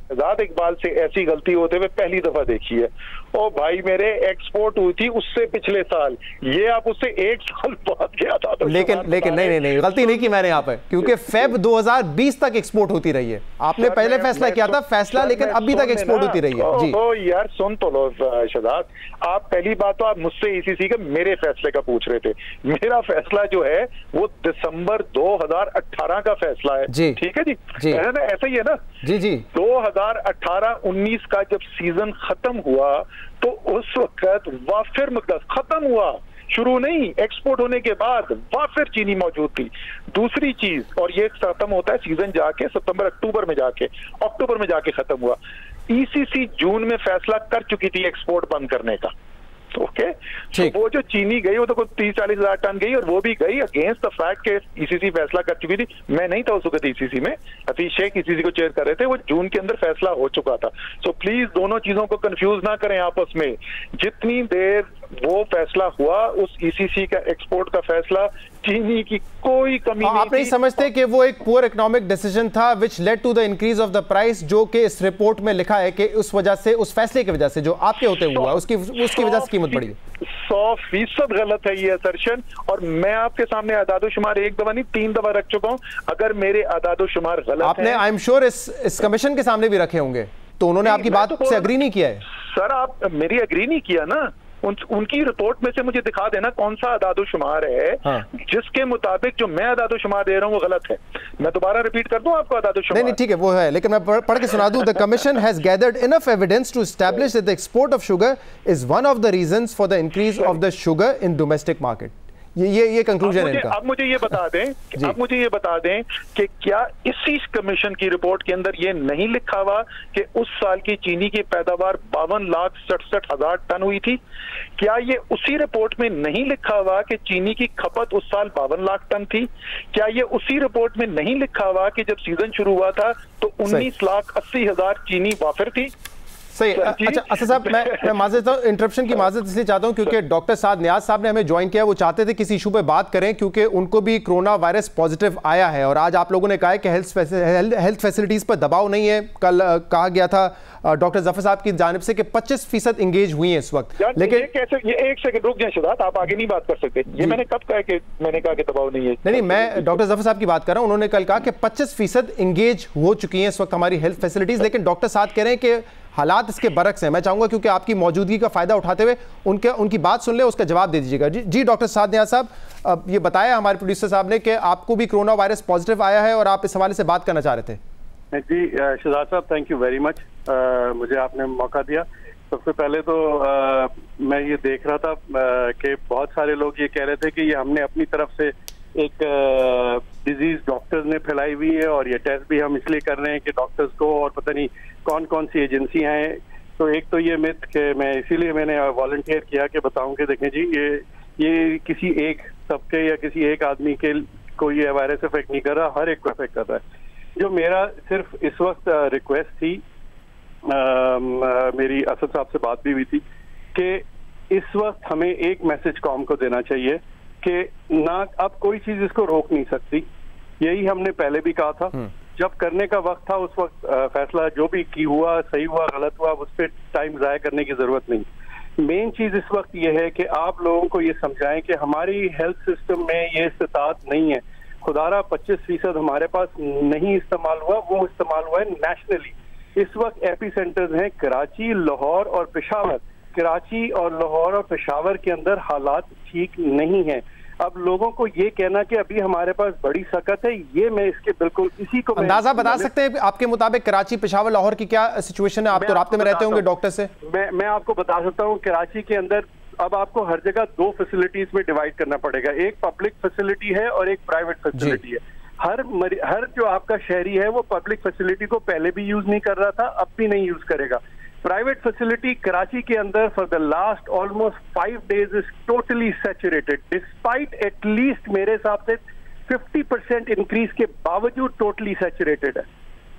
शहजाद इकबाल से ऐसी गलती होते हुए पहली दफा देखी है। ओ भाई मेरे एक्सपोर्ट हुई थी उससे पिछले साल, ये आप उससे एक साल बाद गया था। तो लेकिन नहीं गलती नहीं की मैंने यहाँ पे, क्योंकि फेब 2020 तक एक्सपोर्ट होती रही है। आपने पहले फैसला किया था फैसला, लेकिन अभी तक एक्सपोर्ट होती रही है। जी ओ यार सुन तो लो शहजाद, आप पहली बात तो आप मुझसे ईसीसी के मेरे फैसले का पूछ रहे थे। मेरा फैसला जो है वो दिसंबर 2018 का फैसला है। ठीक है जी, ऐसा ही है ना। जी 2018-19 का जब सीजन खत्म हुआ तो उस वक्त वाफिर मकदार खत्म हुआ, शुरू नहीं, एक्सपोर्ट होने के बाद वाफिर चीनी मौजूद थी। दूसरी चीज, और ये खत्म होता है सीजन जाके सितंबर अक्टूबर में जाके खत्म हुआ। ईसीसी जून में फैसला कर चुकी थी एक्सपोर्ट बंद करने का। ओके, तो वो जो चीनी गई वो तो 30-40 हजार टन गई, और वो भी गई अगेंस्ट द फैक्ट के ईसीसी फैसला कर चुकी थी। मैं नहीं था उस वक्त ईसीसी में, हफीज शेख ईसीसी को चेयर कर रहे थे, वो जून के अंदर फैसला हो चुका था। सो प्लीज दोनों चीजों को कंफ्यूज ना करें आपस में। जितनी देर वो फैसला हुआ उस ईसीसी का एक्सपोर्ट का फैसला, चीनी की कोई कमी नहीं। आप नहीं समझते कि वो एक पुअर इकोनॉमिक डिसीजन था which led to the increase of the price, जो कि इस रिपोर्ट में लिखा है कि उस वजह से, उस फैसले की वजह से जो आपके होते हुआ उसकी वजह से कीमत बढ़ी? 100% गलत है ये असर्शन, और मैं आपके सामने आदादो शुमार एक दफा नहीं 3 दफा रख चुका हूं। अगर मेरे आदादो शुमार गलत आपने आई एम श्योर इस कमीशन के सामने भी रखे होंगे, तो उन्होंने आपकी बात से अग्री नहीं किया है? सर आप मेरी अग्री नहीं किया ना। उनकी रिपोर्ट में से मुझे दिखा देना कौन सा आदादो शुमार है जिसके मुताबिक जो मैं आदादो शुमार दे रहा हूं वो गलत है। मैं दोबारा रिपीट कर दूं आपको आदादो शुमार? नहीं ठीक है, वो है, लेकिन मैं पढ़ के सुना दूं। The commission has gathered enough evidence to establish that the export of sugar is one of the reasons for the increase of the sugar in domestic market. ये कंक्लूजन है इनका। अब मुझे ये बता दें कि क्या इसी कमीशन की रिपोर्ट के अंदर ये नहीं लिखा हुआ कि उस साल की चीनी की पैदावार 52,67,000 टन हुई थी? क्या ये उसी रिपोर्ट में नहीं लिखा हुआ कि चीनी की खपत उस साल 52 लाख टन थी? क्या ये उसी रिपोर्ट में नहीं लिखा हुआ कि जब सीजन शुरू हुआ था तो 19,80,000 चीनी वाफिर थी? सही। अच्छा असद साहब, मैं माजरत हूं, इंटरप्शन की माजरत इसलिए चाहता हूं क्योंकि डॉक्टर साद नियाज साहब ने हमें ज्वाइन किया। वो चाहते थे किसी इशू पे बात करें क्योंकि उनको भी कोरोना वायरस पॉजिटिव आया है, और आज आप लोगों ने कहा है कि हेल्थ फैसिलिटीज़ पर दबाव नहीं है। कल कहा गया था डॉक्टर जफर साहब की जानिब से कि 25% इंगेज हुई है इस वक्त। लेकिन ये एक सेकंड रुक जाए शहजाद, आप आगे नहीं बात कर सकते। ये मैंने कब कहा कि मैंने कहा कि दबाव नहीं है? नहीं, मैं डॉक्टर जफर साहब की बात कर रहा हूं। उन्होंने कल कहा कि 25% इंगेज हो चुकी हैं इस वक्त हमारी हेल्थ फैसिलिटीज, लेकिन डॉक्टर साद कह रहे हैं कि हालात इसके बरक्स हैं। मैं चाहूंगा क्योंकि आपकी मौजूदगी का फायदा उठाते हुए उनकी बात सुन ले, उसका जवाब दे दीजिएगा। जी डॉक्टर साद नियाज साहब, ये बताया हमारे प्रोड्यूसर साहब ने कि आपको भी कोरोना वायरस पॉजिटिव आया है और आप इस हवाले से बात करना चाह रहे थे। जी शहजाद साहब, थैंक यू वेरी मच, मुझे आपने मौका दिया। सबसे पहले तो मैं ये देख रहा था कि बहुत सारे लोग ये कह रहे थे कि ये हमने अपनी तरफ से एक डिजीज डॉक्टर्स ने फैलाई हुई है और ये टेस्ट भी हम इसलिए कर रहे हैं कि डॉक्टर्स को और पता नहीं कौन कौन सी एजेंसियां हैं। तो एक तो ये मिथ कि मैं इसीलिए मैंने वॉलंटियर किया कि बताऊं कि देखें जी ये किसी एक तबके या किसी एक आदमी के को ये वायरस इफेक्ट नहीं कर रहा, हर एक को इफेक्ट कर रहा है। जो मेरा सिर्फ इस वक्त रिक्वेस्ट थी, मेरी असद साहब से बात भी हुई थी कि इस वक्त हमें एक मैसेज कॉम को देना चाहिए कि ना अब कोई चीज इसको रोक नहीं सकती। यही हमने पहले भी कहा था, जब करने का वक्त था उस वक्त फैसला जो भी की हुआ, सही हुआ गलत हुआ, उस पर टाइम जाया करने की जरूरत नहीं। मेन चीज इस वक्त ये है कि आप लोगों को ये समझाएं कि हमारी हेल्थ सिस्टम में ये इस्तात नहीं है। खुदारा 25% हमारे पास नहीं इस्तेमाल हुआ, वो इस्तेमाल हुआ है नेशनली। इस वक्त एपी सेंटर्स हैं कराची, लाहौर और पेशावर। कराची और लाहौर और पेशावर के अंदर हालात ठीक नहीं है। अब लोगों को ये कहना कि अभी हमारे पास बड़ी सकत है, ये मैं इसके बिल्कुल इसी को अंदाजा बता सकते हैं आपके मुताबिक कराची, पेशावर, लाहौर की क्या सिचुएशन है? आप तो राब्ते में रहते होंगे डॉक्टर से। मैं आपको बता सकता हूँ, कराची के अंदर अब आपको हर जगह 2 फैसिलिटीज में डिवाइड करना पड़ेगा। एक पब्लिक फैसिलिटी है और एक प्राइवेट फैसिलिटी है। हर जो आपका शहरी है वो पब्लिक फैसिलिटी को पहले भी यूज नहीं कर रहा था, अब भी नहीं यूज करेगा। प्राइवेट फैसिलिटी कराची के अंदर for the last almost 5 days is totally saturated, despite at least मेरे हिसाब से 50% इंक्रीज के बावजूद टोटली सैचुरेटेड है।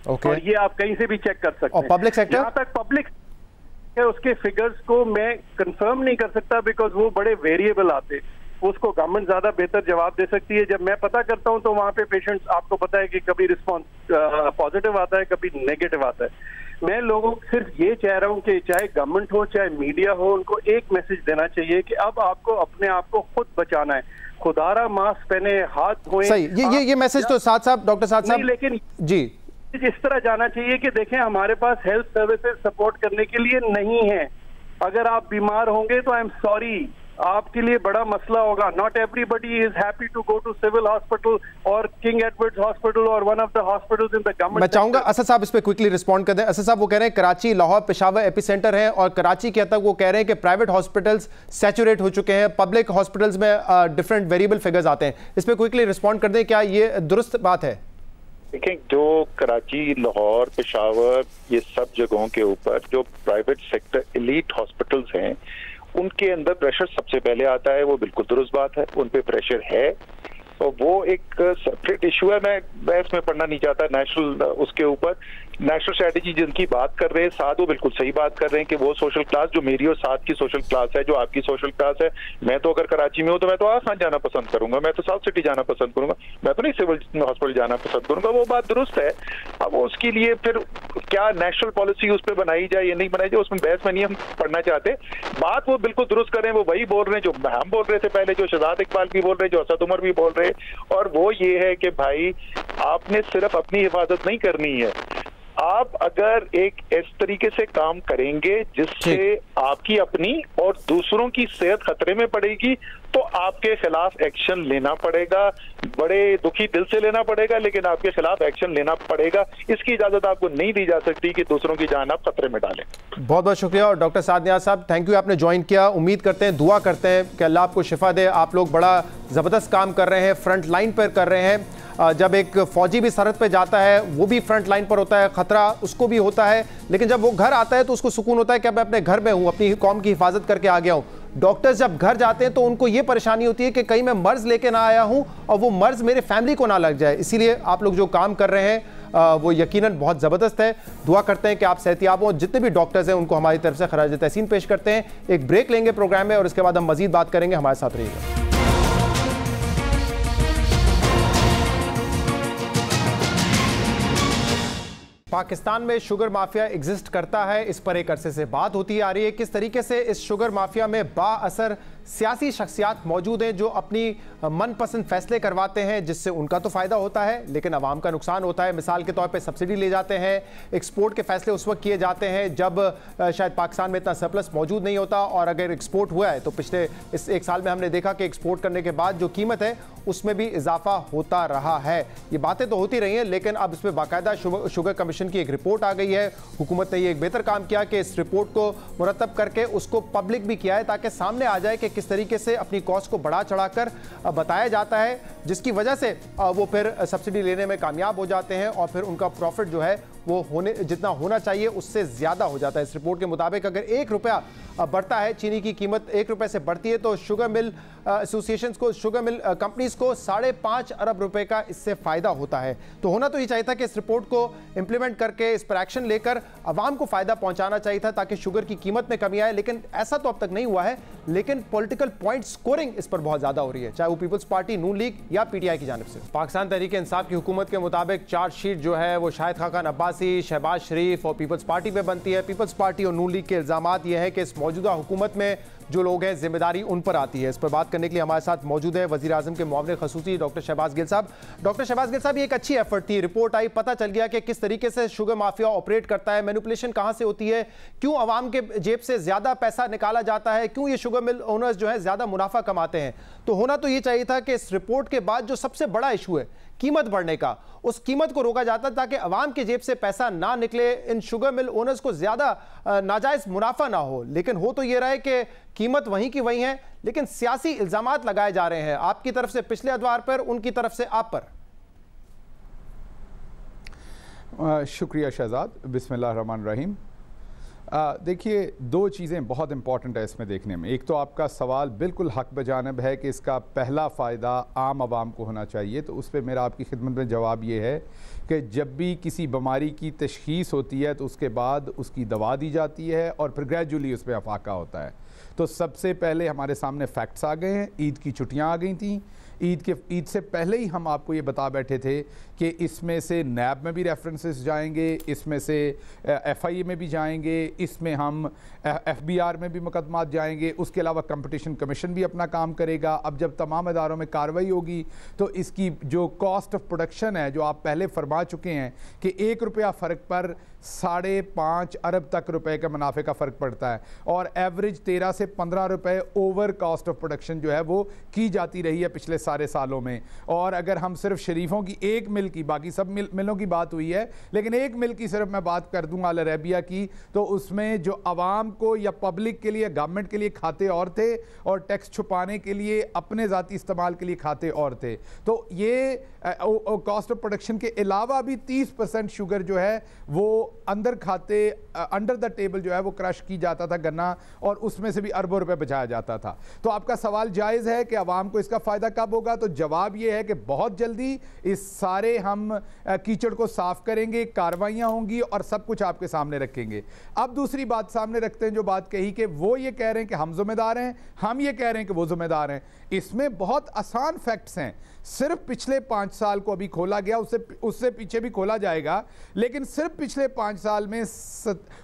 और ये आप कहीं से भी चेक कर सकते हैं। पब्लिक सेक्टर, जहां तक पब्लिक है उसके फिगर्स को मैं कंफर्म नहीं कर सकता बिकॉज वो बड़े वेरिएबल आते, उसको गवर्नमेंट ज्यादा बेहतर जवाब दे सकती है। जब मैं पता करता हूं तो वहां पे पेशेंट्स, आपको पता है कि कभी रिस्पॉन्स पॉजिटिव आता है, कभी नेगेटिव आता है। मैं लोगों को सिर्फ ये चाह रहा हूं कि चाहे गवर्नमेंट हो चाहे मीडिया हो, उनको एक मैसेज देना चाहिए कि अब आपको अपने आप को खुद बचाना है। खुदारा मास्क पहने, हाथ धोएं। सही, ये मैसेज तो साहब डॉक्टर साहब, लेकिन जी इस तरह जाना चाहिए कि देखें हमारे पास हेल्थ सर्विसेज सपोर्ट करने के लिए नहीं है। अगर आप बीमार होंगे तो आई एम सॉरी, आपके लिए बड़ा मसला होगा। Not everybody is happy to go to civil hospital और किंग एडवर्ड्स हॉस्पिटल और one of the hospitals in the government. मैं चाहूंगा असद साहब इस पे क्विकली रिस्पॉन्ड कर दें। असद साहब वो कह रहे हैं कराची, लाहौर, पेशावर एपी सेंटर है और कराची के हद तक वो कह रहे हैं कि प्राइवेट हॉस्पिटल्स सैचुरेट हो चुके हैं, पब्लिक हॉस्पिटल्स में डिफरेंट वेरिएबल फिगर्स आते हैं। इस पे क्विकली रिस्पॉन्ड कर दें, क्या ये दुरुस्त बात है? देखें, जो कराची, लाहौर, पेशावर, ये सब जगहों के ऊपर जो प्राइवेट सेक्टर एलीट हॉस्पिटल्स हैं उनके अंदर प्रेशर सबसे पहले आता है। वो बिल्कुल दुरुस्त बात है, उन पे प्रेशर है और वो एक सेपरेट इशू है। मैं इसमें पढ़ना नहीं चाहता नेशनल उसके ऊपर नेशनल स्ट्रेटेजी जिनकी बात कर रहे हैं साथ, वो बिल्कुल सही बात कर रहे हैं कि वो सोशल क्लास जो मेरी और साथ की सोशल क्लास है, जो आपकी सोशल क्लास है, मैं तो अगर कराची में हूँ तो मैं तो आसान जाना पसंद करूंगा, मैं तो साउथ सिटी जाना पसंद करूंगा, मैं तो नहीं सिविल हॉस्पिटल जाना पसंद करूंगा। वो बात दुरुस्त है। अब उसके लिए फिर क्या नेशनल पॉलिसी उस पर बनाई जाए या नहीं बनाई जाए, उसमें बहस में नहीं हम पढ़ना चाहते। बात वो बिल्कुल दुरुस्त करें, वो वही बोल रहे हैं जो हम बोल रहे थे पहले, जो शहजाद इकबाल भी बोल रहे हैं, जो असद उमर भी बोल रहे हैं, और वो ये है कि भाई आपने सिर्फ अपनी हिफाजत नहीं करनी है, आप अगर एक इस तरीके से काम करेंगे जिससे आपकी अपनी और दूसरों की सेहत खतरे में पड़ेगी तो आपके खिलाफ एक्शन लेना पड़ेगा। बड़े दुखी दिल से लेना पड़ेगा, लेकिन आपके खिलाफ एक्शन लेना पड़ेगा। इसकी इजाजत आपको नहीं दी जा सकती कि दूसरों की जान आप खतरे में डालें। बहुत बहुत शुक्रिया। और डॉक्टर साद नियाज़ साहब, थैंक यू, आपने ज्वाइन किया। उम्मीद करते हैं, दुआ करते हैं कि अल्लाह आपको शिफा दे। आप लोग बड़ा ज़बरदस्त काम कर रहे हैं, फ्रंट लाइन पर कर रहे हैं। जब एक फौजी भी सरहद पे जाता है, वो भी फ्रंट लाइन पर होता है, खतरा उसको भी होता है, लेकिन जब वो घर आता है तो उसको सुकून होता है कि मैं अपने घर में हूँ, अपनी कौम की हिफाजत करके आ गया हूँ। डॉक्टर्स जब घर जाते हैं तो उनको ये परेशानी होती है कि कहीं मैं मर्ज लेके ना आया हूँ और वो मर्ज मेरे फैमिली को ना लग जाए। इसीलिए आप लोग जो काम कर रहे हैं वो यकीनन बहुत ज़बरदस्त है। दुआ करते हैं कि आप सेहतियाब हों। जितने भी डॉक्टर्स हैं उनको हमारी तरफ से खराज तहसीन पेश करते हैं। एक ब्रेक लेंगे प्रोग्राम में और उसके बाद हम मजीद बात करेंगे। हमारे साथ रहिएगा। पाकिस्तान में शुगर माफिया एग्जिस्ट करता है, इस पर एक अरसे से बात होती आ रही है। किस तरीके से इस शुगर माफिया में बाअसर सियासी शख्सियात मौजूद हैं जो अपनी मनपसंद फैसले करवाते हैं, जिससे उनका तो फ़ायदा होता है लेकिन आवाम का नुकसान होता है। मिसाल के तौर पे सब्सिडी ले जाते हैं, एक्सपोर्ट के फैसले उस वक्त किए जाते हैं जब शायद पाकिस्तान में इतना सरप्लस मौजूद नहीं होता, और अगर एक्सपोर्ट हुआ है तो पिछले इस एक साल में हमने देखा कि एक्सपोर्ट करने के बाद जो कीमत है उसमें भी इजाफा होता रहा है। ये बातें तो होती रही हैं, लेकिन अब इस पर बाकायदा शुगर कमीशन की एक रिपोर्ट आ गई है। हुकूमत ने ये एक बेहतर काम किया कि इस रिपोर्ट को मुरतब करके उसको पब्लिक भी किया है, ताकि सामने आ जाए कि किस तरीके से अपनी कॉस्ट को बढ़ा चढ़ाकर बताया जाता है, जिसकी वजह से वो फिर सब्सिडी लेने में कामयाब हो जाते हैं और फिर उनका प्रॉफिट जो है वो जितना होना चाहिए उससे ज़्यादा हो जाता है। इस रिपोर्ट के मुताबिक अगर 1 रुपया बढ़ता है, चीनी की कीमत 1 रुपये से बढ़ती है, तो शुगर मिल एसोसिएशंस को, शुगर मिल कंपनीज को 5.5 अरब रुपए का इससे फ़ायदा होता है। तो होना तो ये चाहिए था कि इस रिपोर्ट को इंप्लीमेंट करके इस पर एक्शन लेकर आवाम को फ़ायदा पहुंचाना चाहिए था ताकि शुगर की कीमत में कमी आए, लेकिन ऐसा तो अब तक नहीं हुआ है। लेकिन पॉलिटिकल पॉइंट स्कोरिंग इस पर बहुत ज़्यादा हो रही है, चाहे वो पीपल्स पार्टी, नून लीग या पीटीआई की जानिब से। पाकिस्तान तहरीक इंसाफ की हुकूमत के मुताबिक चार्जशीट जो है वो शाहिद खाकान अब्बासी, शहबाज शरीफ और पीपल्स पार्टी पे बनती है। पीपल्स पार्टी और नून लीग के इल्ज़ामात ये हैं कि इस मौजूदा हुकूमत में जो लोग हैं जिम्मेदारी उन पर आती है। इस पर बात करने के लिए हमारे साथ मौजूद है वज़ीर आज़म के मुआविन खसूसी डॉक्टर शहबाज गिल साहब। डॉक्टर शहबाज गिल साहब, ये एक अच्छी एफर्ट थी, रिपोर्ट आई, पता चल गया कि किस तरीके से शुगर माफिया ऑपरेट करता है, मैनिपुलेशन कहाँ से होती है, क्यों आवाम के जेब से ज़्यादा पैसा निकाला जाता है, क्यों ये शुगर मिल ओनर्स जो है ज़्यादा मुनाफा कमाते हैं। तो होना तो ये चाहिए था कि इस रिपोर्ट के बाद जो सबसे बड़ा इशू है कीमत बढ़ने का, उस कीमत को रोका जाता ताकि अवाम के जेब से पैसा ना निकले, इन शुगर मिल ओनर्स को ज्यादा नाजायज मुनाफा ना हो। लेकिन हो तो ये रहे कि कीमत वहीं की वहीं है, लेकिन सियासी इल्जामात लगाए जा रहे हैं, आपकी तरफ से पिछले अदवार पर, उनकी तरफ से आप पर। शुक्रिया शहजाद। बिस्मिल्लाहिर्रहमानिर्रहीम। देखिए, दो चीज़ें बहुत इंपॉर्टेंट है इसमें देखने में। एक तो आपका सवाल बिल्कुल हक बजानब है कि इसका पहला फ़ायदा आम आवाम को होना चाहिए, तो उस पर मेरा आपकी खिदमत में जवाब ये है कि जब भी किसी बीमारी की तशख़ीस होती है तो उसके बाद उसकी दवा दी जाती है और फिर ग्रेजुअली उस पर अफाका होता है। तो सबसे पहले हमारे सामने फैक्ट्स आ गए हैं, ईद की छुट्टियाँ आ गई थी, ईद से पहले ही हम आपको ये बता बैठे थे कि इसमें से नैब में भी रेफरेंसेस जाएंगे, इसमें से FIA में भी जाएंगे, इसमें हम FBR में भी मुकदमात जाएंगे, उसके अलावा कंपटीशन कमीशन भी अपना काम करेगा। अब जब तमाम इदारों में कार्रवाई होगी तो इसकी जो कॉस्ट ऑफ प्रोडक्शन है, जो आप पहले फरमा चुके हैं कि 1 रुपया फ़र्क पर 5.5 अरब तक रुपए का मुनाफे का फ़र्क पड़ता है, और एवरेज 13 से 15 रुपए ओवर कॉस्ट ऑफ प्रोडक्शन जो है वो की जाती रही है पिछले सारे सालों में। और अगर हम सिर्फ शरीफों की एक मिल की, बाकी सब मिलों की बात हुई है, लेकिन एक मिल की सिर्फ मैं बात कर दूंगा अल अरेबिया की, तो उसमें जो आवाम को या पब्लिक के लिए, गवर्नमेंट के लिए खाते और थे और टैक्स छुपाने के लिए अपने ज़ाती इस्तेमाल के लिए खाते और थे। तो ये कॉस्ट ऑफ प्रोडक्शन के अलावा भी 30% शुगर जो है वो अंदर खाते, अंडर द टेबल जो है वो क्रश की जाता था गन्ना, और उसमें से भी अरबों रुपए बचाया जाता था। तो आपका सवाल जायज़ है कि आवाम को इसका फ़ायदा कब होगा, तो जवाब ये है कि बहुत जल्दी इस सारे हम कीचड़ को साफ करेंगे, कार्रवाइयाँ होंगी और सब कुछ आपके सामने रखेंगे। अब दूसरी बात सामने रखते हैं, जो बात कही कि वो ये कह रहे हैं कि हम जिम्मेदार हैं, हम ये कह रहे हैं कि वो जिम्मेदार हैं। इसमें बहुत आसान फैक्ट्स हैं। सिर्फ पिछले 5 साल को अभी खोला गया, उससे पीछे भी खोला जाएगा, लेकिन सिर्फ पिछले 5 साल में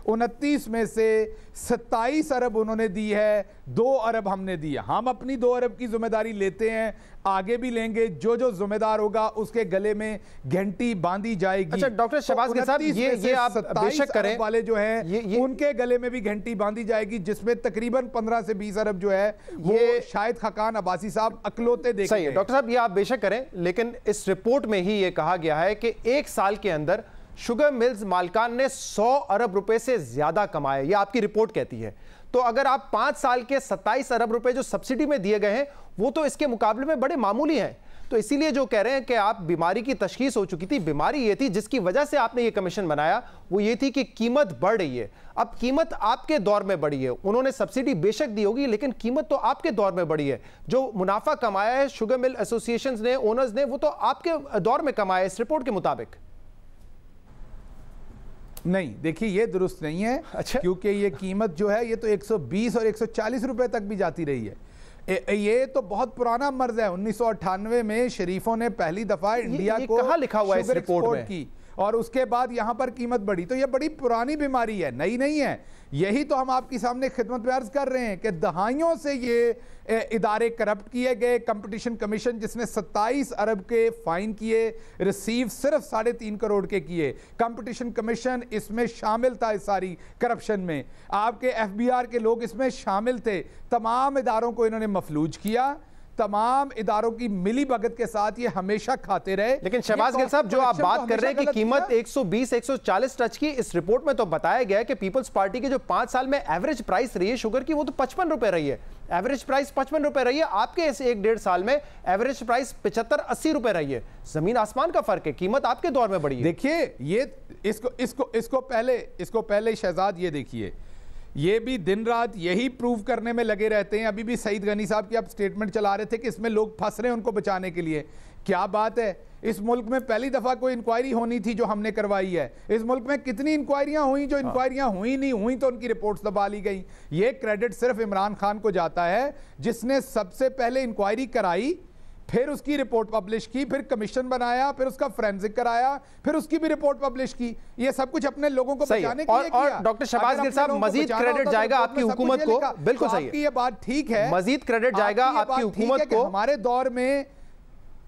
29 में से 27 अरब उन्होंने दी है, 2 अरब हमने दी है। हम अपनी 2 अरब की जिम्मेदारी लेते हैं, आगे भी लेंगे। जो जो जिम्मेदार होगा उसके गले में घंटी बांधी जाएगी। अच्छा डॉक्टर शहबाज गिल साहब, ये आप बेशक करें, वाले जो हैं उनके गले में भी घंटी बांधी जाएगी, जिसमें तकरीबन 15 से 20 अरब जो है वो शाहिद खाकान अब्बासी साहब अकलौते देखेंगे। सही है डॉक्टर साहब, ये आप बेशक करें, लेकिन इस रिपोर्ट में ही ये कहा गया है कि 1 साल के अंदर शुगर मिल्स मालिकान ने 100 अरब रुपए से ज्यादा कमाए, ये आपकी रिपोर्ट कहती है। तो अगर आप 5 साल के 27 अरब रुपए जो सब्सिडी में दिए गए हैं वो तो इसके मुकाबले में बड़े मामूली हैं। तो इसीलिए जो कह रहे हैं कि आप बीमारी की तशखीस हो चुकी थी, बीमारी ये थी जिसकी वजह से आपने ये कमीशन बनाया, वो ये थी कि कीमत बढ़ रही है। अब कीमत आपके दौर में बढ़ी है, उन्होंने सब्सिडी बेशक दी होगी, लेकिन कीमत तो आपके दौर में बढ़ी है। जो मुनाफा कमाया है शुगर मिल एसोसिएशंस ने, ओनर्स ने, वो तो आपके दौर में कमाया इस रिपोर्ट के मुताबिक। नहीं, देखिए ये दुरुस्त नहीं है। अच्छा, क्योंकि ये कीमत जो है ये तो 120 और 140 रुपए तक भी जाती रही है। ये तो बहुत पुराना मर्ज है। 1998 में शरीफों ने पहली दफा इंडिया को कहाँ लिखा हुआ है इस रिपोर्ट में की, और उसके बाद यहां पर कीमत बढ़ी। तो ये बड़ी पुरानी बीमारी है, नई नहीं है। यही तो हम आपकी सामने खिदमत में अर्ज कर रहे हैं कि दहाइयों से ये इदारे करप्ट किए गए। कंपटीशन कमीशन जिसने 27 अरब के फाइन किए, रिसीव सिर्फ 3.5 करोड़ के किए। कंपटीशन कमीशन इसमें शामिल था, इस सारी करप्शन में। आपके FBR के लोग इसमें शामिल थे। तमाम इदारों को इन्होंने मफलूज किया, तमाम इदारों की मिली भगत के साथ ये हमेशा खाते रहे। लेकिन शहबाज गिल साहब, जो आप बात कर रहे हैं कि कीमत 120-140 टच की, इस रिपोर्ट में तो बताया गया है कि पीपल्स पार्टी की जो 5 साल में एवरेज प्राइस रही है शुगर की, वो तो 55 रुपए रही है। एवरेज प्राइस 55 रुपए रही है। आपके इस 1-1.5 साल में एवरेज प्राइस 75-80 रुपए रही है। जमीन आसमान का फर्क है। कीमत आपके दौर में बढ़ी है। देखिए, ये इसको पहले शहजाद, ये देखिए, ये भी दिन रात यही प्रूव करने में लगे रहते हैं। अभी भी सईद गनी साहब की आप स्टेटमेंट चला रहे थे कि इसमें लोग फंस रहे हैं उनको बचाने के लिए। क्या बात है, इस मुल्क में पहली दफा कोई इंक्वायरी होनी थी जो हमने करवाई है। इस मुल्क में कितनी इंक्वायरियां हुई, जो इंक्वायरियां हुई नहीं हुई तो उनकी रिपोर्ट्स दबा ली गई। ये क्रेडिट सिर्फ इमरान खान को जाता है, जिसने सबसे पहले इंक्वायरी कराई, फिर उसकी रिपोर्ट पब्लिश की, फिर कमीशन बनाया, फिर उसका फोरेंसिक कराया, फिर उसकी भी रिपोर्ट पब्लिश की। ये सब कुछ अपने लोगों को बचाने के लिए किया। और डॉक्टर शहबाज गिल साहब, मजीद क्रेडिट जाएगा आपकी हुकूमत को। बिल्कुल सही है, ये बात ठीक है। मजीद क्रेडिट जाएगा आपकी हुकूमत को। हमारे दौर में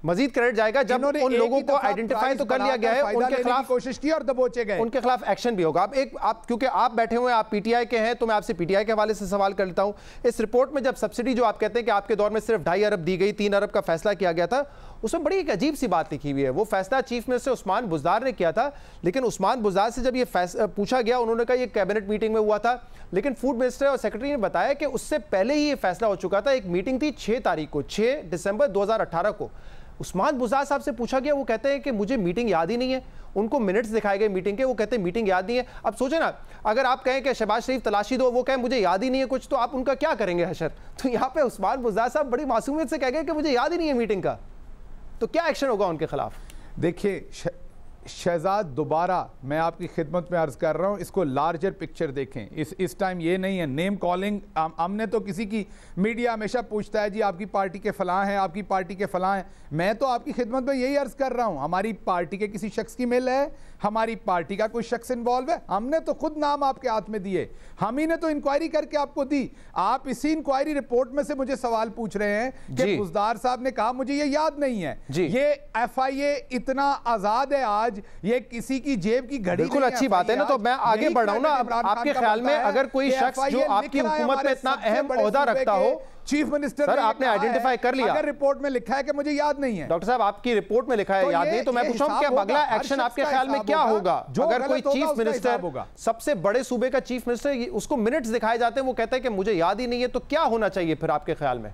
मजीद क्रेडिट जाएगा जब उन लोगों को आइडेंटिफाई तो कर लिया गया है, उनके खिलाफ कोशिश की और दबोचे गए, उनके खिलाफ एक्शन भी होगा। आप क्योंकि आप बैठे हुए हैं, आप पीटीआई के हैं, तो मैं आपसे पीटीआई के हवाले से सवाल कर लेता हूं। इस रिपोर्ट में जब सब्सिडी जो आप कहते हैं कि आपके दौर में सिर्फ 2.5 अरब दी गई, 3 अरब का फैसला किया गया था, उसमें बड़ी एक अजीब सी बात लिखी हुई है। वो फैसला चीफ मिनिस्टर उस्मान बुज़दार ने किया था, लेकिन उस्मान बुज़दार से जब ये पूछा गया, उन्होंने कहा ये कैबिनेट मीटिंग में हुआ था, लेकिन फूड मिनिस्टर और सेक्रेटरी ने बताया कि उससे पहले ही ये फैसला हो चुका था। एक मीटिंग थी 6 तारीख को, 6 दिसंबर 2018 को। उस्मान बुज़दार साहब से पूछा गया, वो कहते हैं कि मुझे मीटिंग याद ही नहीं है। उनको मिनट्स दिखाए गए मीटिंग के, वो कहते हैं मीटिंग याद नहीं है। अब सोचे ना, अगर आप कहें कि शहबाज शरीफ तलाशी दो, वो कहें मुझे याद ही नहीं है कुछ, तो आप उनका क्या करेंगे हशर? तो यहाँ पे उस्मान बुज़दार साहब बड़ी मासूमियत से कह गए कि मुझे याद ही नहीं है मीटिंग का, तो क्या एक्शन होगा उनके खिलाफ? देखिए शहजाद, दोबारा मैं आपकी खिदमत में अर्ज कर रहा हूं, इसको लार्जर पिक्चर देखें। इस टाइम ये नहीं है नेम कॉलिंग। हमने तो किसी की, मीडिया हमेशा पूछता है जी आपकी पार्टी के फलां हैं, आपकी पार्टी के फलां हैं। मैं तो आपकी खिदमत में यही अर्ज कर रहा हूं, हमारी पार्टी के किसी शख्स की मिल है, हमारी पार्टी का कोई शख्स इन्वॉल्व है, हमने तो खुद नाम आपके हाथ में दिए, हम ही ने तो इंक्वायरी करके आपको दी। आप इसी इंक्वायरी रिपोर्ट में से मुझे सवाल पूछ रहे हैं कि बुज़दार साहब ने कहा मुझे ये याद नहीं है। ये FIA इतना आजाद है आज, ये किसी की जेब की घड़ी। बिल्कुल अच्छी बात है ना, तो मैं आगे बढ़ रहा हूं ना। आपके ख्याल में अगर कोई शख्स जो आपकी हुकूमत में इतना अहम ओहदा रखता हो, चीफ मिनिस्टर, सर आपने आइडेंटिफाई कर लिया, अगर रिपोर्ट में लिखा है कि मुझे याद नहीं है। डॉक्टर साहब आपकी रिपोर्ट में लिखा है याद नहीं, तो मैं पूछ रहा हूं क्या अगला एक्शन आपके ख्याल में क्या होगा? अगर कोई चीफ मिनिस्टर, सबसे बड़े सूबे का चीफ मिनिस्टर, उसको मिनट्स दिखाए जाते हैं, वो कहता है कि मुझे याद ही नहीं है, तो क्या होना चाहिए फिर आपके ख्याल में?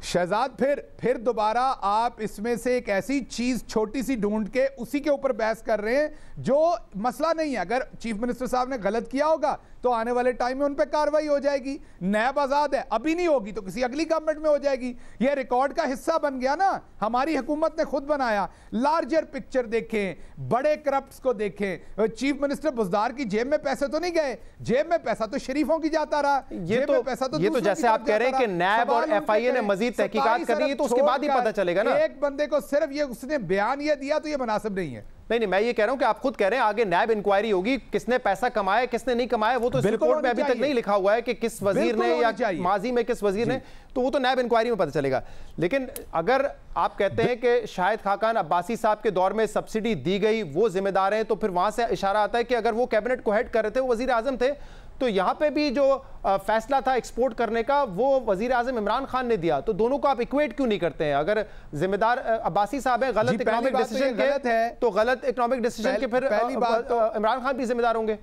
शहजाद, फिर दोबारा आप इसमें से एक ऐसी चीज छोटी सी ढूंढ के उसी के ऊपर बहस कर रहे हैं जो मसला नहीं है। अगर चीफ मिनिस्टर साहब ने गलत किया होगा तो आने वाले टाइम में उन पे कार्रवाई हो जाएगी। नैब आजाद है, अभी नहीं होगी तो किसी अगली गवर्नमेंट में हो जाएगी। यह रिकॉर्ड का हिस्सा बन गया ना, हमारी हुकूमत ने खुद बनाया। लार्जर पिक्चर देखें, बड़े करप्ट्स को देखें। चीफ मिनिस्टर बुज़दार की जेब में पैसे तो नहीं गए, जेब में पैसा तो शरीफों की जाता रहा। ये तो जैसे आप कह रहे हैं कि नैब और FIA ने मजीद तहकीकात करनी है, तो उसके बाद ही पता चलेगा ना। एक बंदे को सिर्फ ये उसने बयान ये दिया तो ये मुनासिब नहीं है। नहीं, मैं ये कह रहा हूं कि आप खुद कह रहे हैं आगे नैब इंक्वायरी होगी, किसने पैसा कमाया किसने नहीं कमाया, वो तो इस रिपोर्ट में अभी तक नहीं लिखा हुआ है कि किस वजीर ने या माजी में किस वजीर ने, तो वो तो नैब इंक्वायरी में पता चलेगा। लेकिन अगर आप कहते हैं कि शाहिद खाकान अब्बासी साहब के दौर में सब्सिडी दी गई, वो जिम्मेदार हैं, तो फिर वहां से इशारा आता है कि अगर वो कैबिनेट को हेड कर रहे थे, वो वजीर आजम थे, तो यहां पे भी जो फैसला था एक्सपोर्ट करने का, वो वजीर आजम इमरान खान ने दिया। तो दोनों को आप इक्वेट क्यों नहीं करते हैं? अगर जिम्मेदार अब्बासी साहब है गलत इकोनॉमिक डिसीजन के, तो गलत इकोनॉमिक डिसीजन के फिर इमरान खान भी जिम्मेदार होंगे।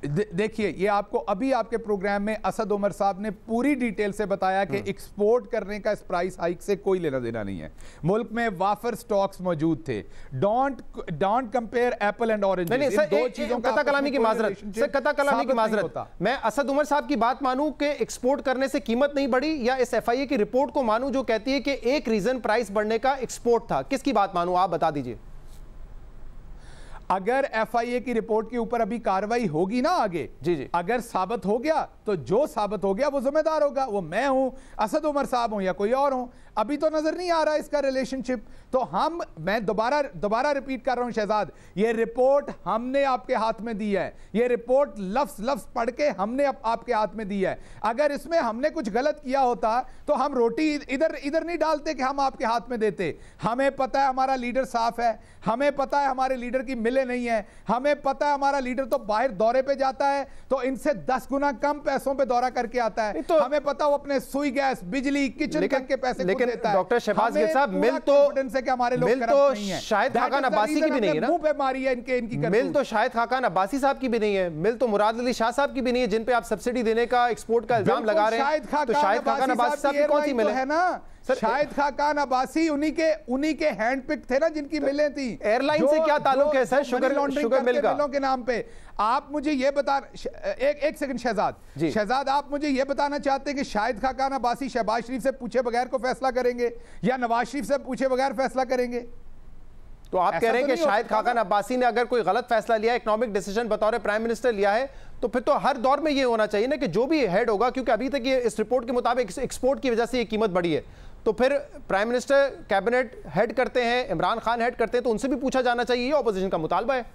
देखिए, ये आपको अभी आपके प्रोग्राम में असद उमर साहब ने पूरी डिटेल से बताया कि एक्सपोर्ट करने का इस प्राइस हाइक से कोई लेना देना नहीं है। मुल्क में वाफर स्टॉक्स मौजूद थे। Don't compare Apple and orange. दो चीजों का कता कलामी की माजरत, कता कलामी की माजरत। मैं असद उमर साहब की बात मानूं कि एक्सपोर्ट करने से कीमत नहीं बढ़ी, या इस FIA की रिपोर्ट को मानूं जो कहती है कि एक रीजन प्राइस बढ़ने का एक्सपोर्ट था? किसकी बात मानूं, आप बता दीजिए। अगर FIA की रिपोर्ट के ऊपर अभी कार्रवाई होगी ना आगे, जी, अगर साबित हो गया तो जो साबित हो गया वो जिम्मेदार होगा। वो मैं हूं, असद उमर साहब हूं, या कोई और हूं। अभी तो नजर नहीं आ रहा इसका रिलेशनशिप। तो मैं दोबारा रिपीट कर रहा हूं शहजाद, ये रिपोर्ट हमने आपके हाथ में दी है। ये रिपोर्ट लफ्ज पढ़ के हमने आपके हाथ में दी है। अगर इसमें हमने कुछ गलत किया होता तो हम रोटी इधर नहीं डालते कि हम आपके हाथ में देते। हमें पता है हमारा लीडर साफ है, हमें पता है हमारे लीडर की मिले मिले नहीं है। हमें पता है हमारा लीडर तो बाहर दौरे पे जाता है तो इनसे 10 गुना कम पैसों पे दौरा करके आता है। तो हमें पता वो अपने सुई गैस, बिजली, किचन तक के पैसे खुद देता है। डॉक्टर शहबाज गिल साहब, मिल तो शाहिद खाकान अब्बासी की भी नहीं है ना, मुंह पे मारी है इनकी मिल तो शाहिद खाकान अब्बासी साहब की भी नहीं है, मिल तो मुराद अली शाह साहब की भी नहीं है, जिन पे आप सब्सिडी देने का, एक्सपोर्ट का इल्जाम लगा रहे हैं। तो शाहिद खाकान अब्बासी साहब की कौन सी मिल है ना? शाहिद खाकान अब्बासी उन्हीं के हैंड पिक थे ना जिनकी मिलें थी। एयरलाइन से क्या ताल्लुक है सर शुगर मिल का? मिलों के नाम पे आप मुझे ये बता, एक सेकंड शहजाद, आप मुझे ये बताना चाहते हैं कि शाहिद खाकान अब्बासी शहबाज शरीफ से पूछे बगैर को फैसला करेंगे या नवाज शरीफ से पूछे बगैर फैसला करेंगे? तो आप कह रहे हैं कि शाहिद खाकान अब्बासी ने अगर कोई गलत फैसला लिया, इकोनॉमिक डिसीजन बतौर प्राइम मिनिस्टर लिया है, तो फिर तो हर दौर में ये होना चाहिए ना कि जो भी हेड होगा, क्योंकि अभी तक ये इस रिपोर्ट के मुताबिक एक्सपोर्ट की वजह से ये कीमत बढ़ी है, तो फिर प्राइम मिनिस्टर कैबिनेट हेड करते हैं, इमरान खान हेड करते हैं, तो उनसे भी पूछा जाना चाहिए। ये ऑपोजिशन का मुतालबा है।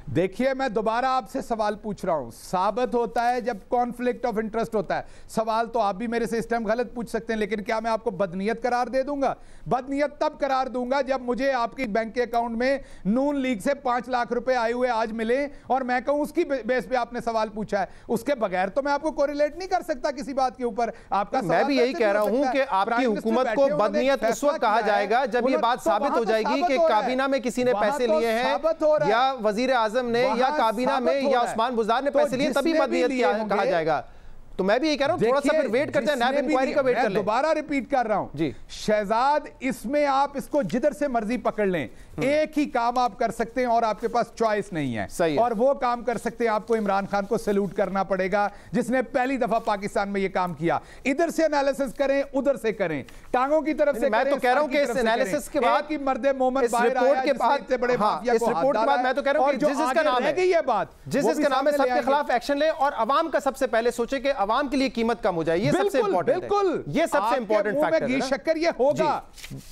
देखिए, मैं दोबारा आपसे सवाल पूछ रहा हूं, साबित होता है जब कॉन्फ्लिक्ट ऑफ इंटरेस्ट होता है। सवाल तो आप भी मेरे से इस टाइम गलत पूछ सकते हैं, लेकिन क्या मैं आपको बदनीयत करार दे दूंगा? बदनीयत तब करार दूंगा जब मुझे आपकी बैंक के अकाउंट में नून लीग से 5 लाख रुपए आए हुए आज मिले और मैं कहूं उसकी बेस पे आपने सवाल पूछा है। उसके बगैर तो मैं आपको कोरिलेट नहीं कर सकता किसी बात के ऊपर। आपका मैं भी यही कह रहा हूं कि आपकी हुकूमत को बदनीयत उस वक्त कहा जाएगा जब ये बात साबित हो जाएगी कि काबीना में किसी ने पैसे लिए हैं या वजीर आजम ने या काबीना में या उस्मान बुज़दार ने पैसे लिए, तभी बदनीयत कहा जाएगा। तो मैं भी ये कह रहा हूं थोड़ा सा फिर वेट करते हैं, नैब इंक्वायरी का वेट कर लें। दोबारा रिपीट कर रहा हूं जी शहजाद, इसमें आप इसको जिधर से मर्जी पकड़ लें, एक ही काम आप कर सकते हैं और आपके पास चॉइस नहीं है। सही है। और वो काम कर सकते हैं, आपको इमरान खान को सैल्यूट करना पड़ेगा जिसने पहली दफा पाकिस्तान में ये काम किया। इधर से एनालिसिस करें, उधर से करें, टांगों की तरफ से। मैं तो कह रहा हूं कि इस एनालिसिस के बाद की मर्दे मोहम्मद बाहर आया के बाद इतने बड़े माफिया को हाथ डाला है, मैं तो कह रहा हूं कि जिस इसका नाम है, ये बात जिस इसका नाम है, सबके खिलाफ एक्शन ले और अवाम का सबसे पहले सोचे कि अवाम के लिए कीमत कम हो जाए। ये सबसे इंपॉर्टेंट है। बिल्कुल, ये सबसे इंपॉर्टेंट फैक्टर है। शक्कर ये होगा।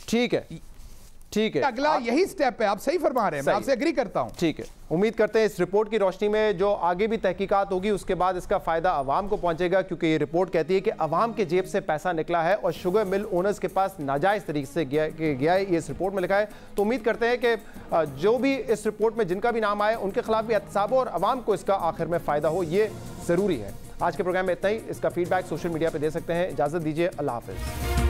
ठीक है, ठीक है, अगला यही स्टेप है। आप सही फरमा रहे हैं, मैं आपसे एग्री करता हूं। ठीक है, उम्मीद करते हैं इस रिपोर्ट की रोशनी में जो आगे भी तहकीकात होगी उसके बाद इसका फायदा अवाम को पहुंचेगा, क्योंकि ये रिपोर्ट कहती है कि अवाम के जेब से पैसा निकला है और शुगर मिल ओनर्स के पास नाजायज तरीके से गया है, ये इस रिपोर्ट में लिखा है। तो उम्मीद करते हैं कि जो भी इस रिपोर्ट में जिनका भी नाम आए उनके खिलाफ भी एहतसाब हो और अवाम को इसका आखिर में फायदा हो, ये जरूरी है। आज के प्रोग्राम में इतना ही। इसका फीडबैक सोशल मीडिया पर दे सकते हैं। इजाजत दीजिए, अल्लाह हाफिज।